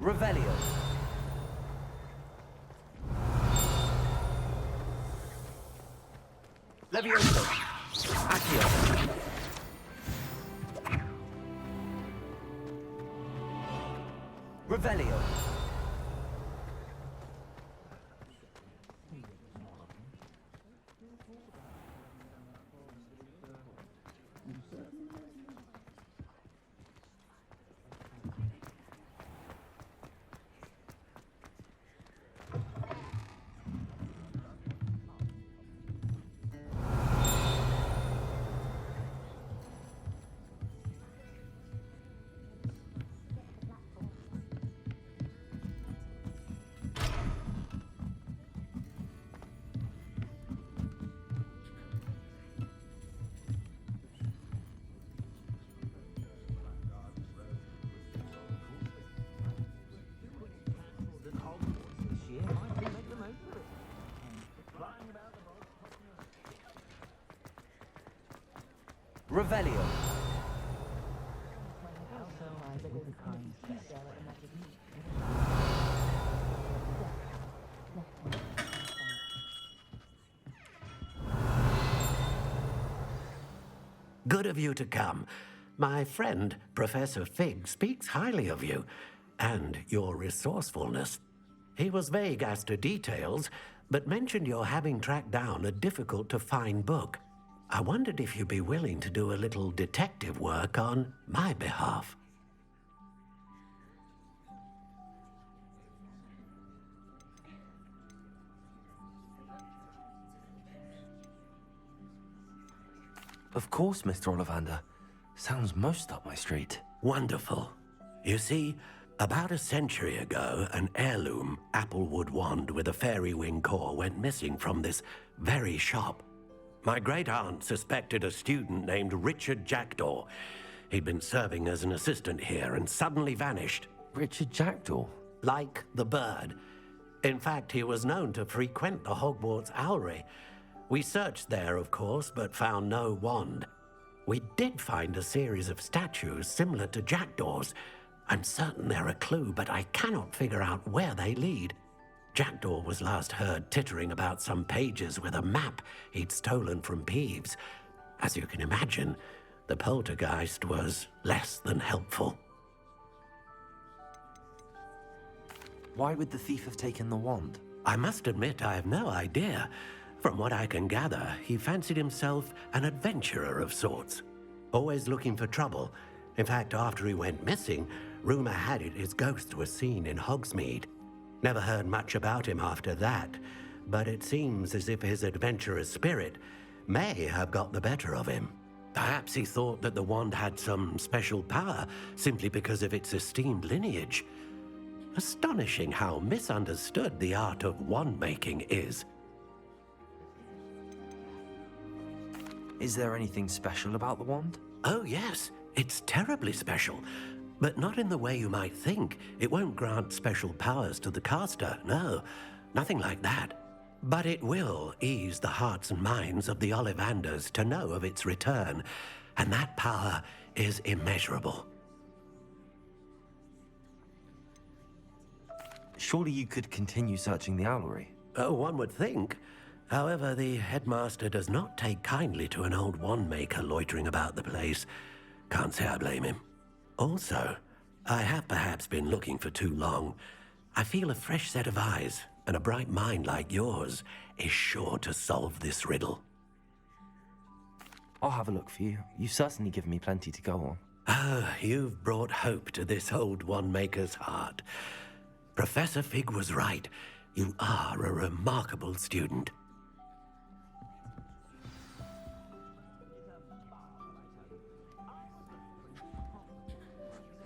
Revelio. Levioso. Accio. Revelio. Revelio. Good of you to come. My friend, Professor Fig, speaks highly of you and your resourcefulness. He was vague as to details, but mentioned your having tracked down a difficult-to-find book. I wondered if you'd be willing to do a little detective work on my behalf. Of course, Mr. Ollivander. Sounds most up my street. Wonderful. You see, about a century ago, an heirloom applewood wand with a fairy wing core went missing from this very shop. My great-aunt suspected a student named Richard Jackdaw. He'd been serving as an assistant here and suddenly vanished. Richard Jackdaw? Like the bird. In fact, he was known to frequent the Hogwarts Owlery. We searched there, of course, but found no wand. We did find a series of statues similar to Jackdaw's. I'm certain they're a clue, but I cannot figure out where they lead. Jackdaw was last heard tittering about some pages with a map he'd stolen from Peeves. As you can imagine, the poltergeist was less than helpful. Why would the thief have taken the wand? I must admit I have no idea. From what I can gather, he fancied himself an adventurer of sorts. Always looking for trouble. In fact, after he went missing, rumor had it his ghost was seen in Hogsmeade. Never heard much about him after that, but it seems as if his adventurous spirit may have got the better of him. Perhaps he thought that the wand had some special power simply because of its esteemed lineage. Astonishing how misunderstood the art of wand-making is. Is there anything special about the wand? Oh, yes. It's terribly special. But not in the way you might think. It won't grant special powers to the caster, no. Nothing like that. But it will ease the hearts and minds of the Ollivanders to know of its return. And that power is immeasurable. Surely you could continue searching the owlery. Oh, one would think. However, the headmaster does not take kindly to an old wand-maker loitering about the place. Can't say I blame him. Also, I have perhaps been looking for too long. I feel a fresh set of eyes, and a bright mind like yours is sure to solve this riddle. I'll have a look for you. You've certainly given me plenty to go on. Ah, you've brought hope to this old wand-maker's heart. Professor Fig was right. You are a remarkable student.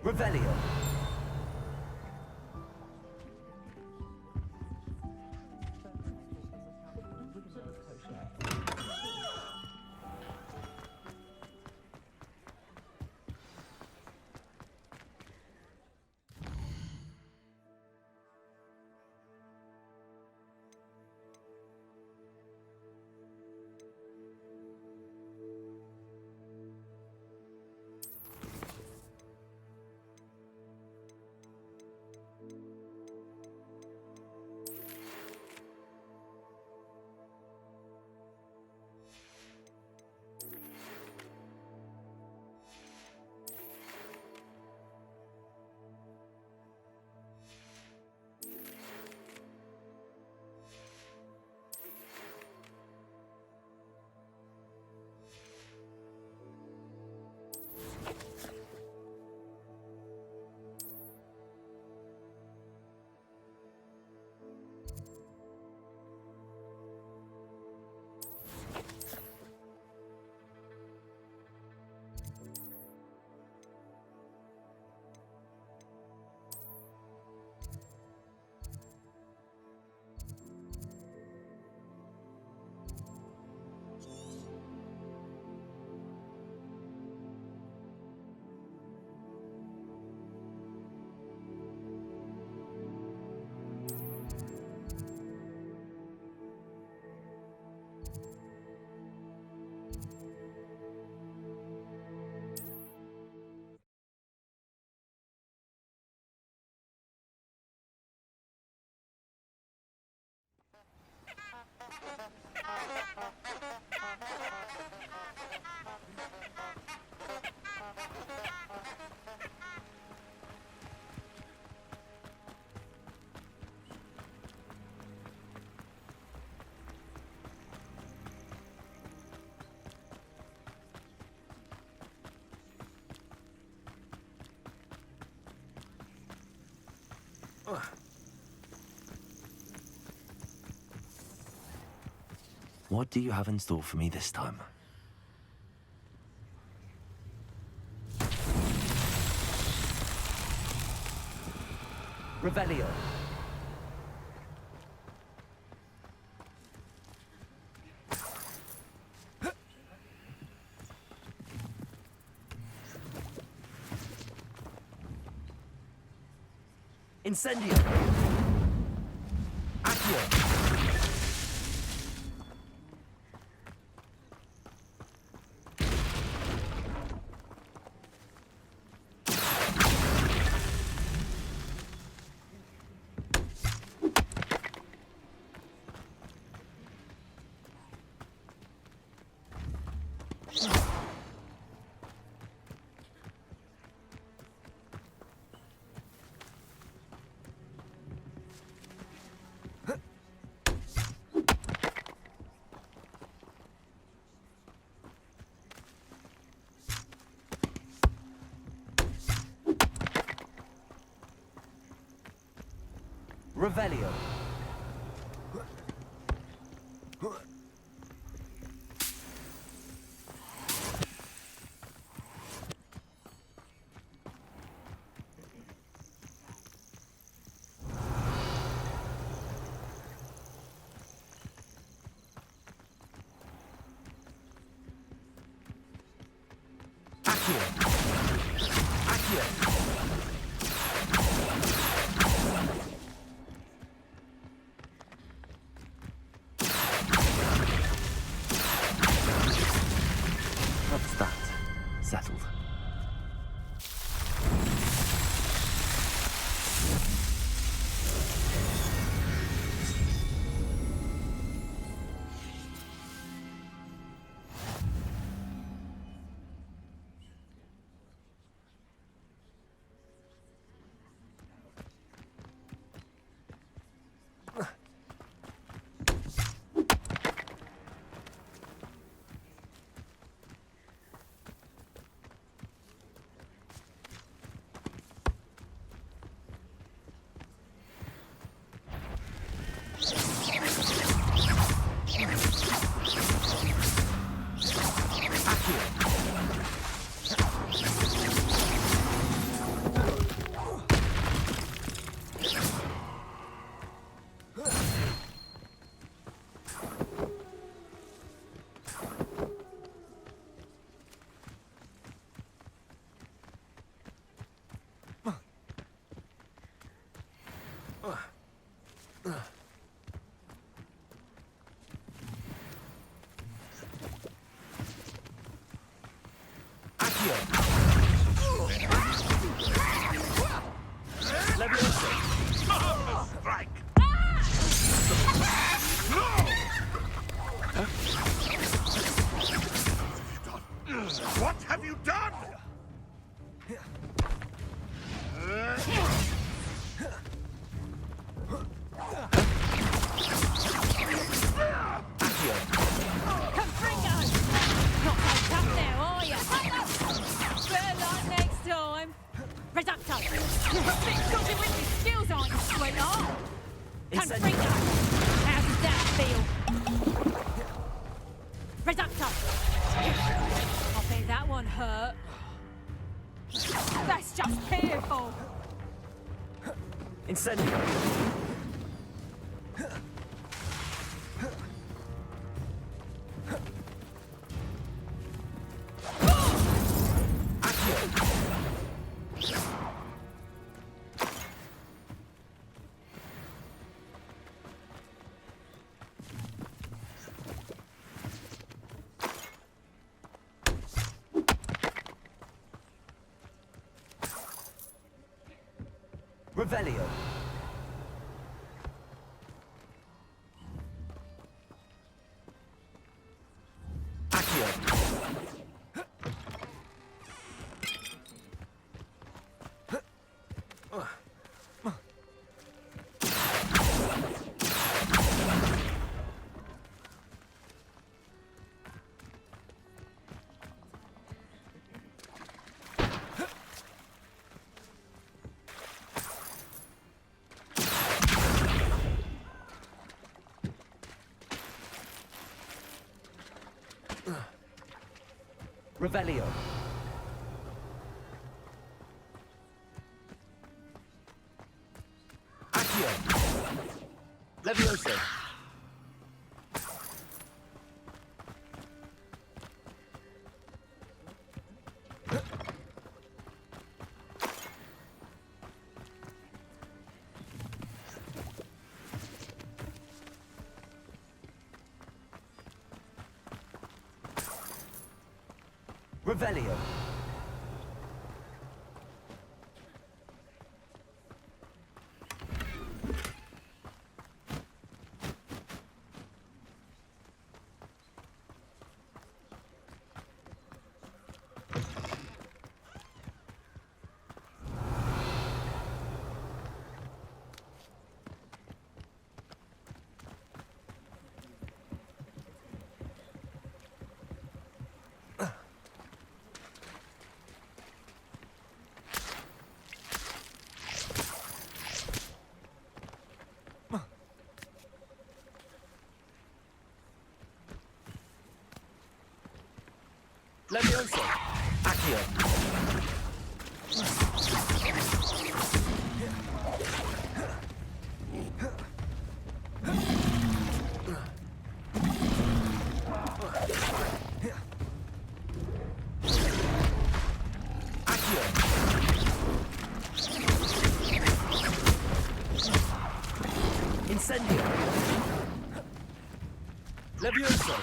Revelio. What do you have in store for me this time? Revelio. Incendio. Accio. Revelio. Accio. Accio. What's that? Settled. Reducto! Got it with your skills, aren't you, sweetheart? Confringo! How does that feel? Reducto! I bet that one hurt. That's just pitiful! Incendio. Revelio. Revelio. Accio. Levioso. Revelio. Levioso. Accio. Incendio. Levioso.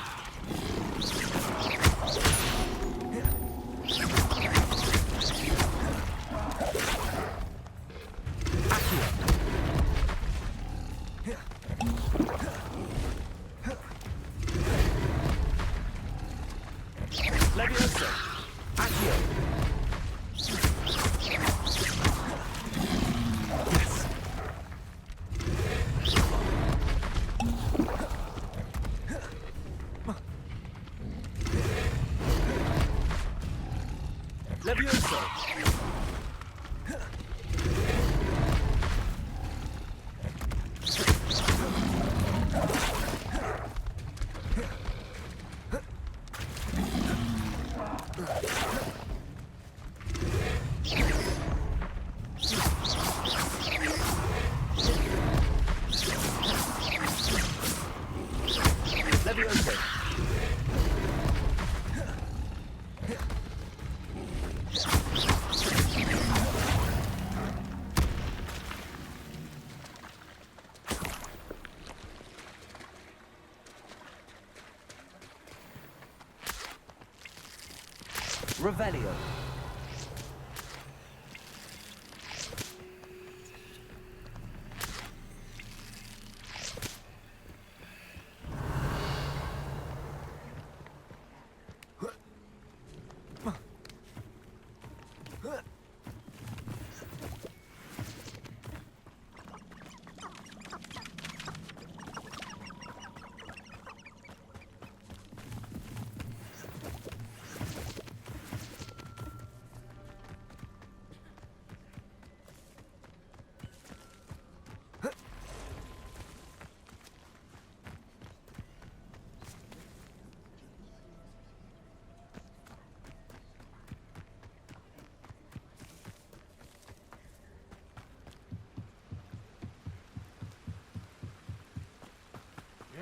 Levioso. Accio. Yes. Levioso. Levioso. Revelio.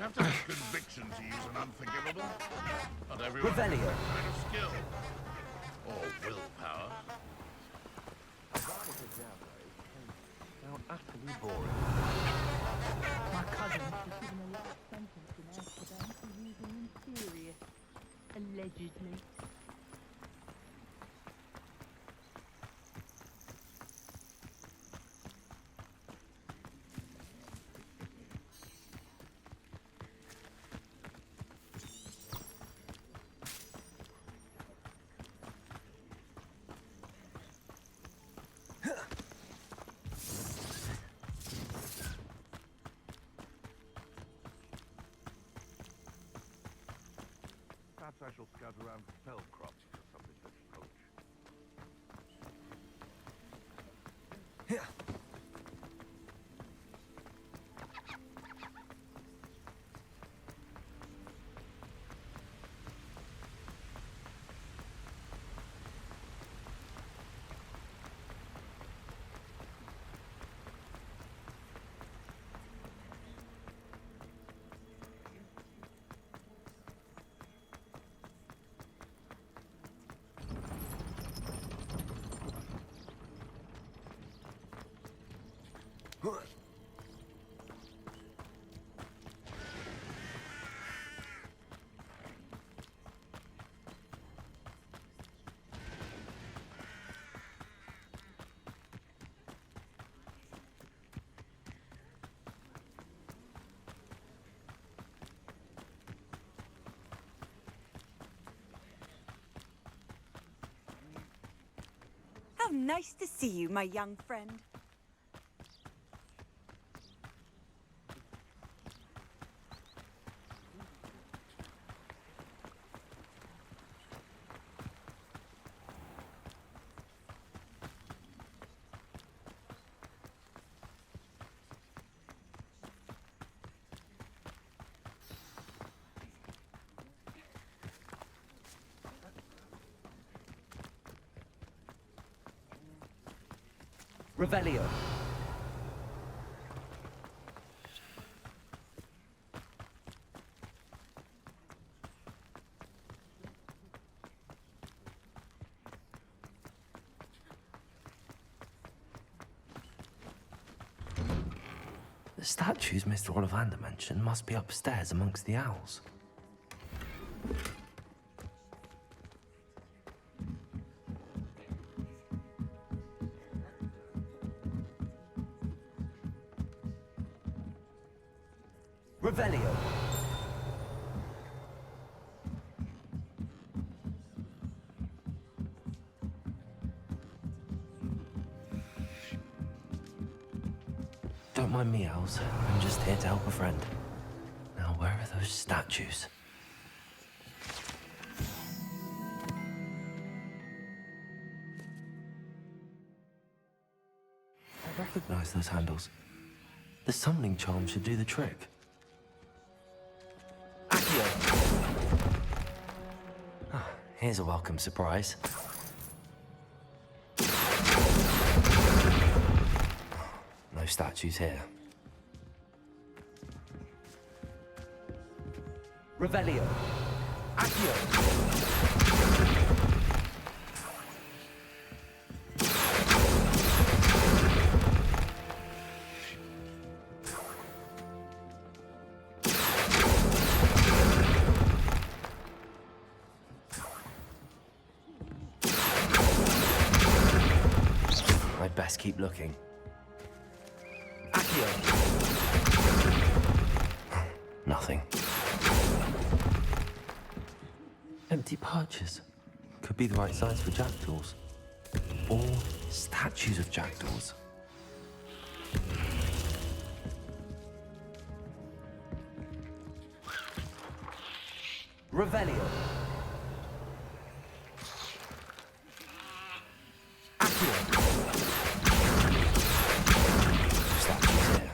have to have conviction to use an unforgivable. Not everyone has Revelio. that kind of skill. Or willpower. Sound utterly boring. My cousin was given a life sentence in Amsterdam for using inferior, allegedly. Perhaps I shall scout around fell crops for something to poach. How nice to see you, my young friend. Revelio. The statues Mr. Ollivander mentioned must be upstairs amongst the owls. Revelio. Don't mind me, owls. I'm just here to help a friend. Now, where are those statues? I recognize those handles. The summoning charm should do the trick. Ah, here's a welcome surprise. No statues here. Revelio. Accio. I'd best keep looking. Accio. Nothing. Empty perches. Could be the right size for jackdaws. Or statues of jackdaws. Revelio. Accio. Statues here.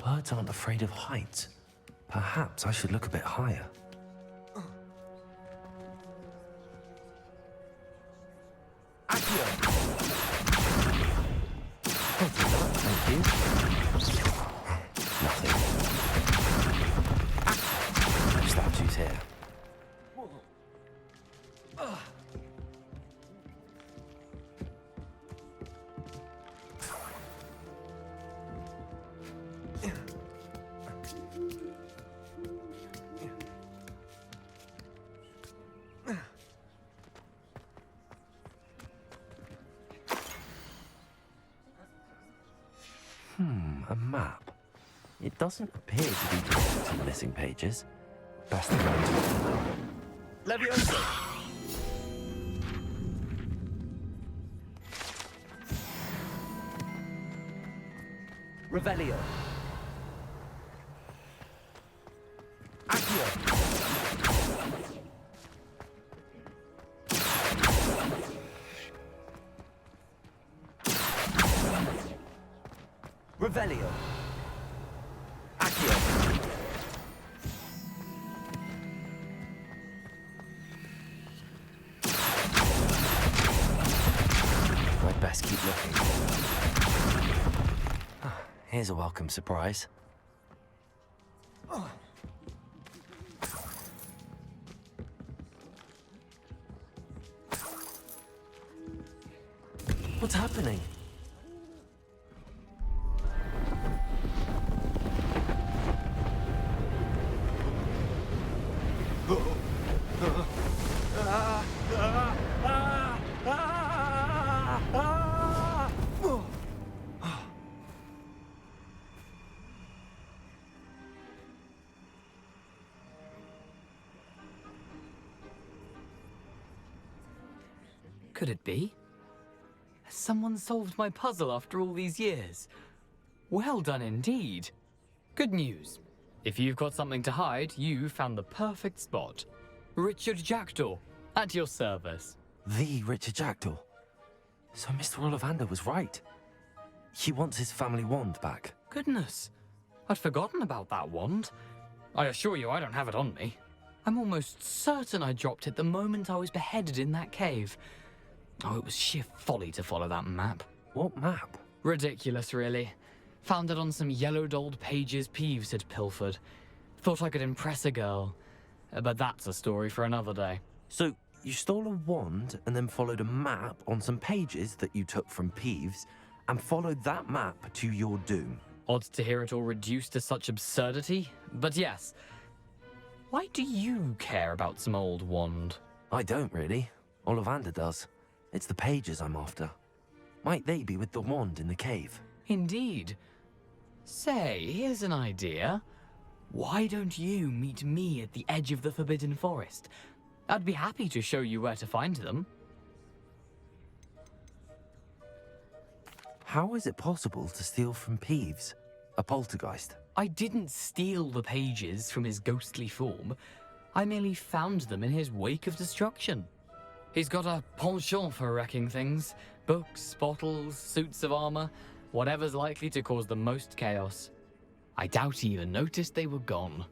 Birds aren't afraid of heights. Perhaps I should look a bit higher. Thank you. Nothing. No statues here. A map. It doesn't appear to be connected to the missing pages. Best of all. Leviosa! Revelio. Accio. Revelio. Accio. I'd best keep looking. Here's a welcome surprise. What's happening? Could it be? Has someone solved my puzzle after all these years? Well done indeed. Good news. If you've got something to hide, you found the perfect spot. Richard Jackdaw, at your service. The Richard Jackdaw. So Mr. Ollivander was right. He wants his family wand back. Goodness, I'd forgotten about that wand. I assure you I don't have it on me. I'm almost certain I dropped it the moment I was beheaded in that cave. Oh, it was sheer folly to follow that map. What map? Ridiculous, really. Found it on some yellowed old pages Peeves had pilfered. Thought I could impress a girl. But that's a story for another day. So, you stole a wand and then followed a map on some pages that you took from Peeves and followed that map to your doom. Odd to hear it all reduced to such absurdity, but yes. Why do you care about some old wand? I don't really. Ollivander does. It's the pages I'm after. Might they be with the wand in the cave? Indeed. Say, here's an idea. Why don't you meet me at the edge of the Forbidden Forest? I'd be happy to show you where to find them. How is it possible to steal from Peeves, a poltergeist? I didn't steal the pages from his ghostly form. I merely found them in his wake of destruction. He's got a penchant for wrecking things. Books, bottles, suits of armor, whatever's likely to cause the most chaos. I doubt he even noticed they were gone.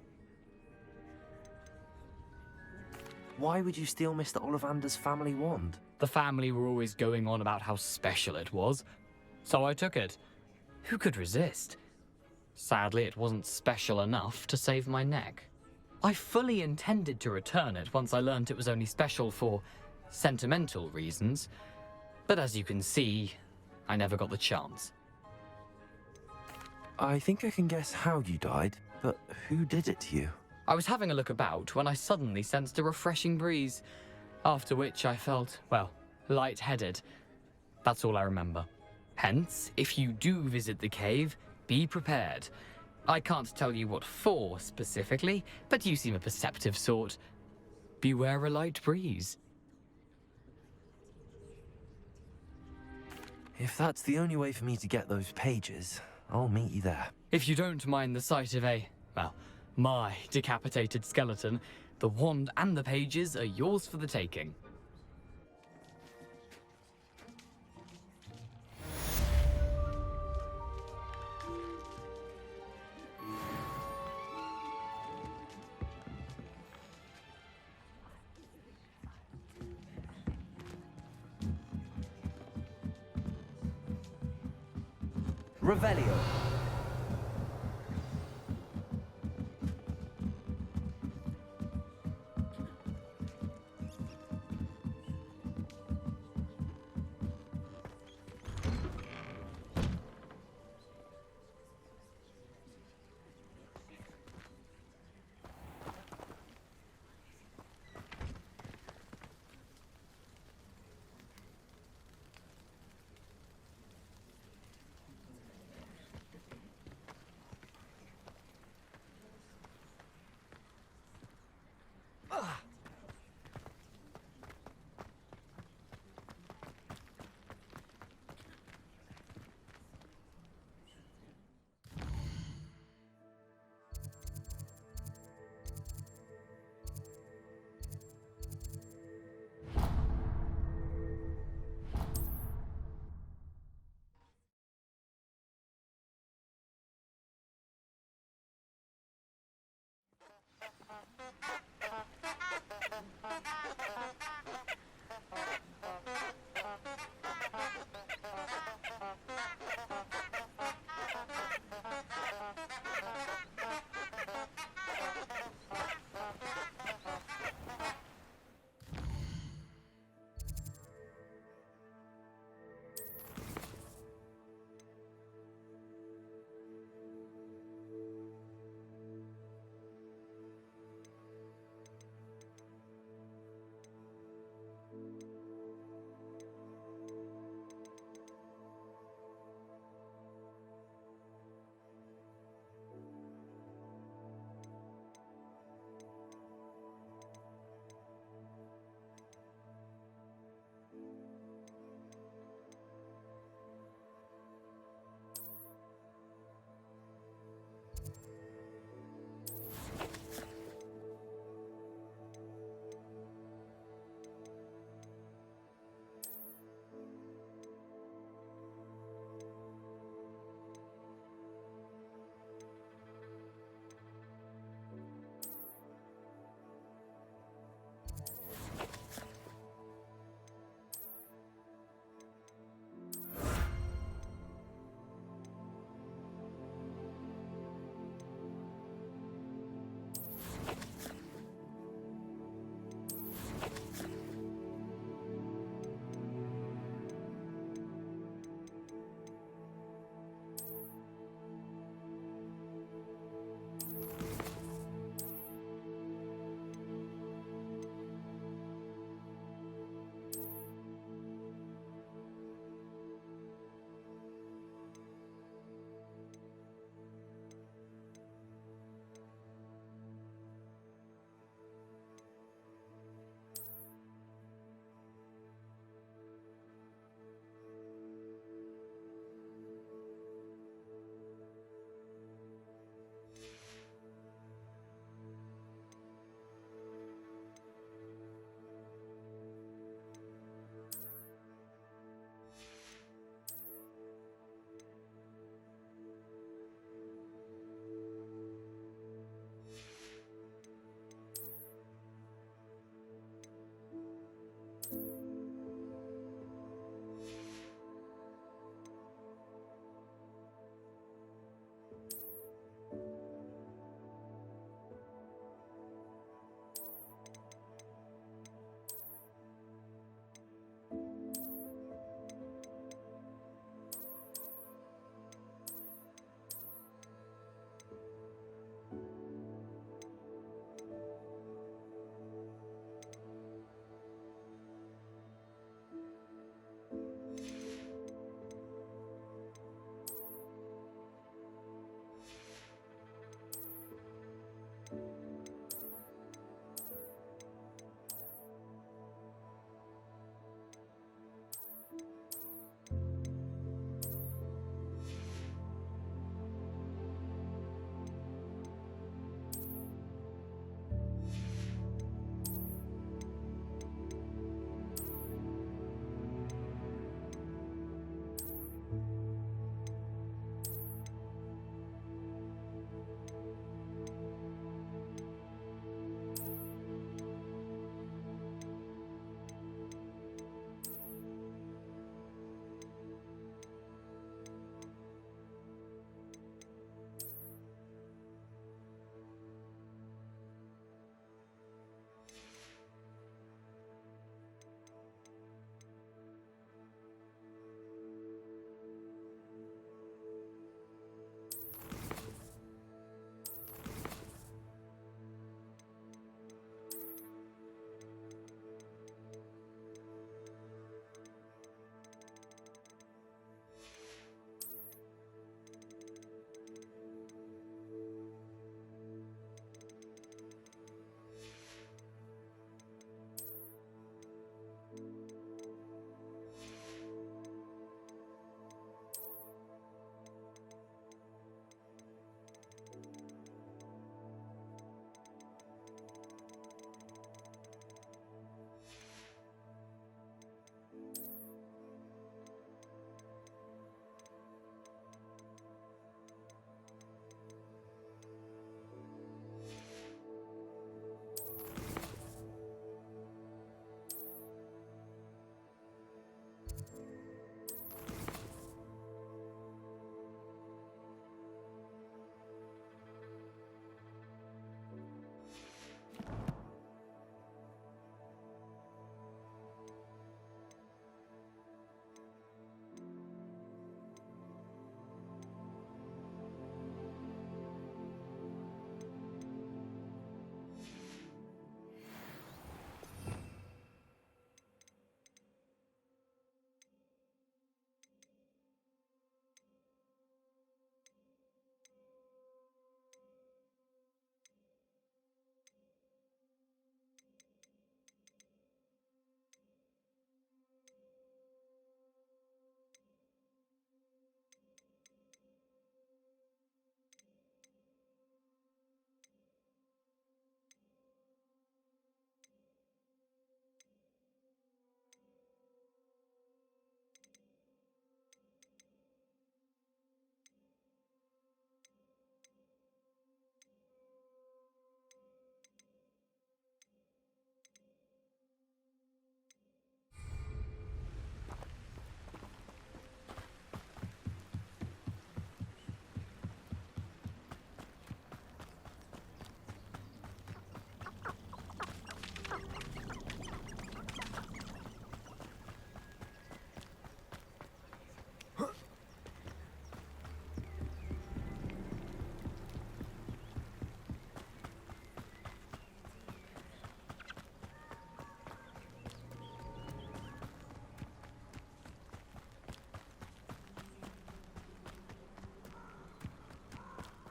Why would you steal Mr. Ollivander's family wand? The family were always going on about how special it was, so I took it. Who could resist? Sadly, it wasn't special enough to save my neck. I fully intended to return it once I learned it was only special for sentimental reasons, but as you can see, I never got the chance. I think I can guess how you died, but who did it to you? I was having a look about when I suddenly sensed a refreshing breeze, after which I felt, well, lightheaded. That's all I remember. Hence, if you do visit the cave, be prepared. I can't tell you what for specifically, but you seem a perceptive sort. Beware a light breeze. If that's the only way for me to get those pages, I'll meet you there. If you don't mind the sight of my decapitated skeleton, the wand and the pages are yours for the taking. Revelio.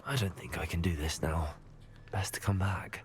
I don't think I can do this now. Best to come back.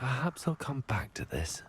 Perhaps I'll come back to this.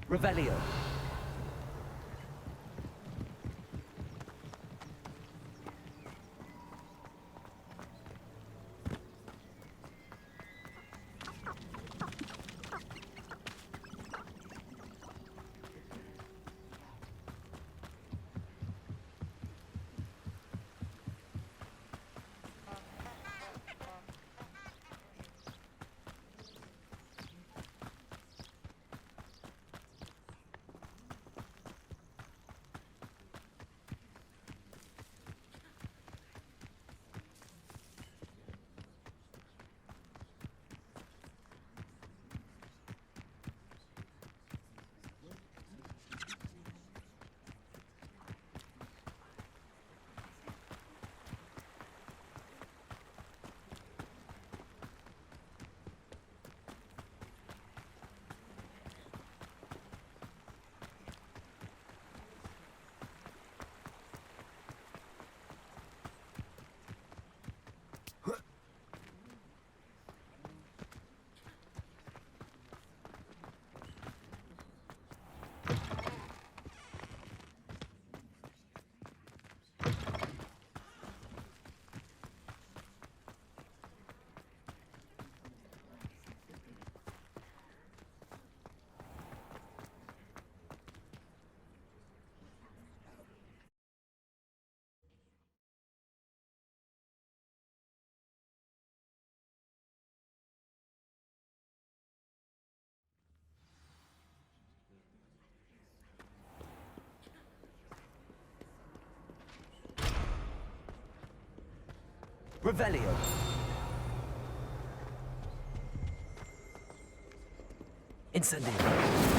Revelio. Revelio. Incendio.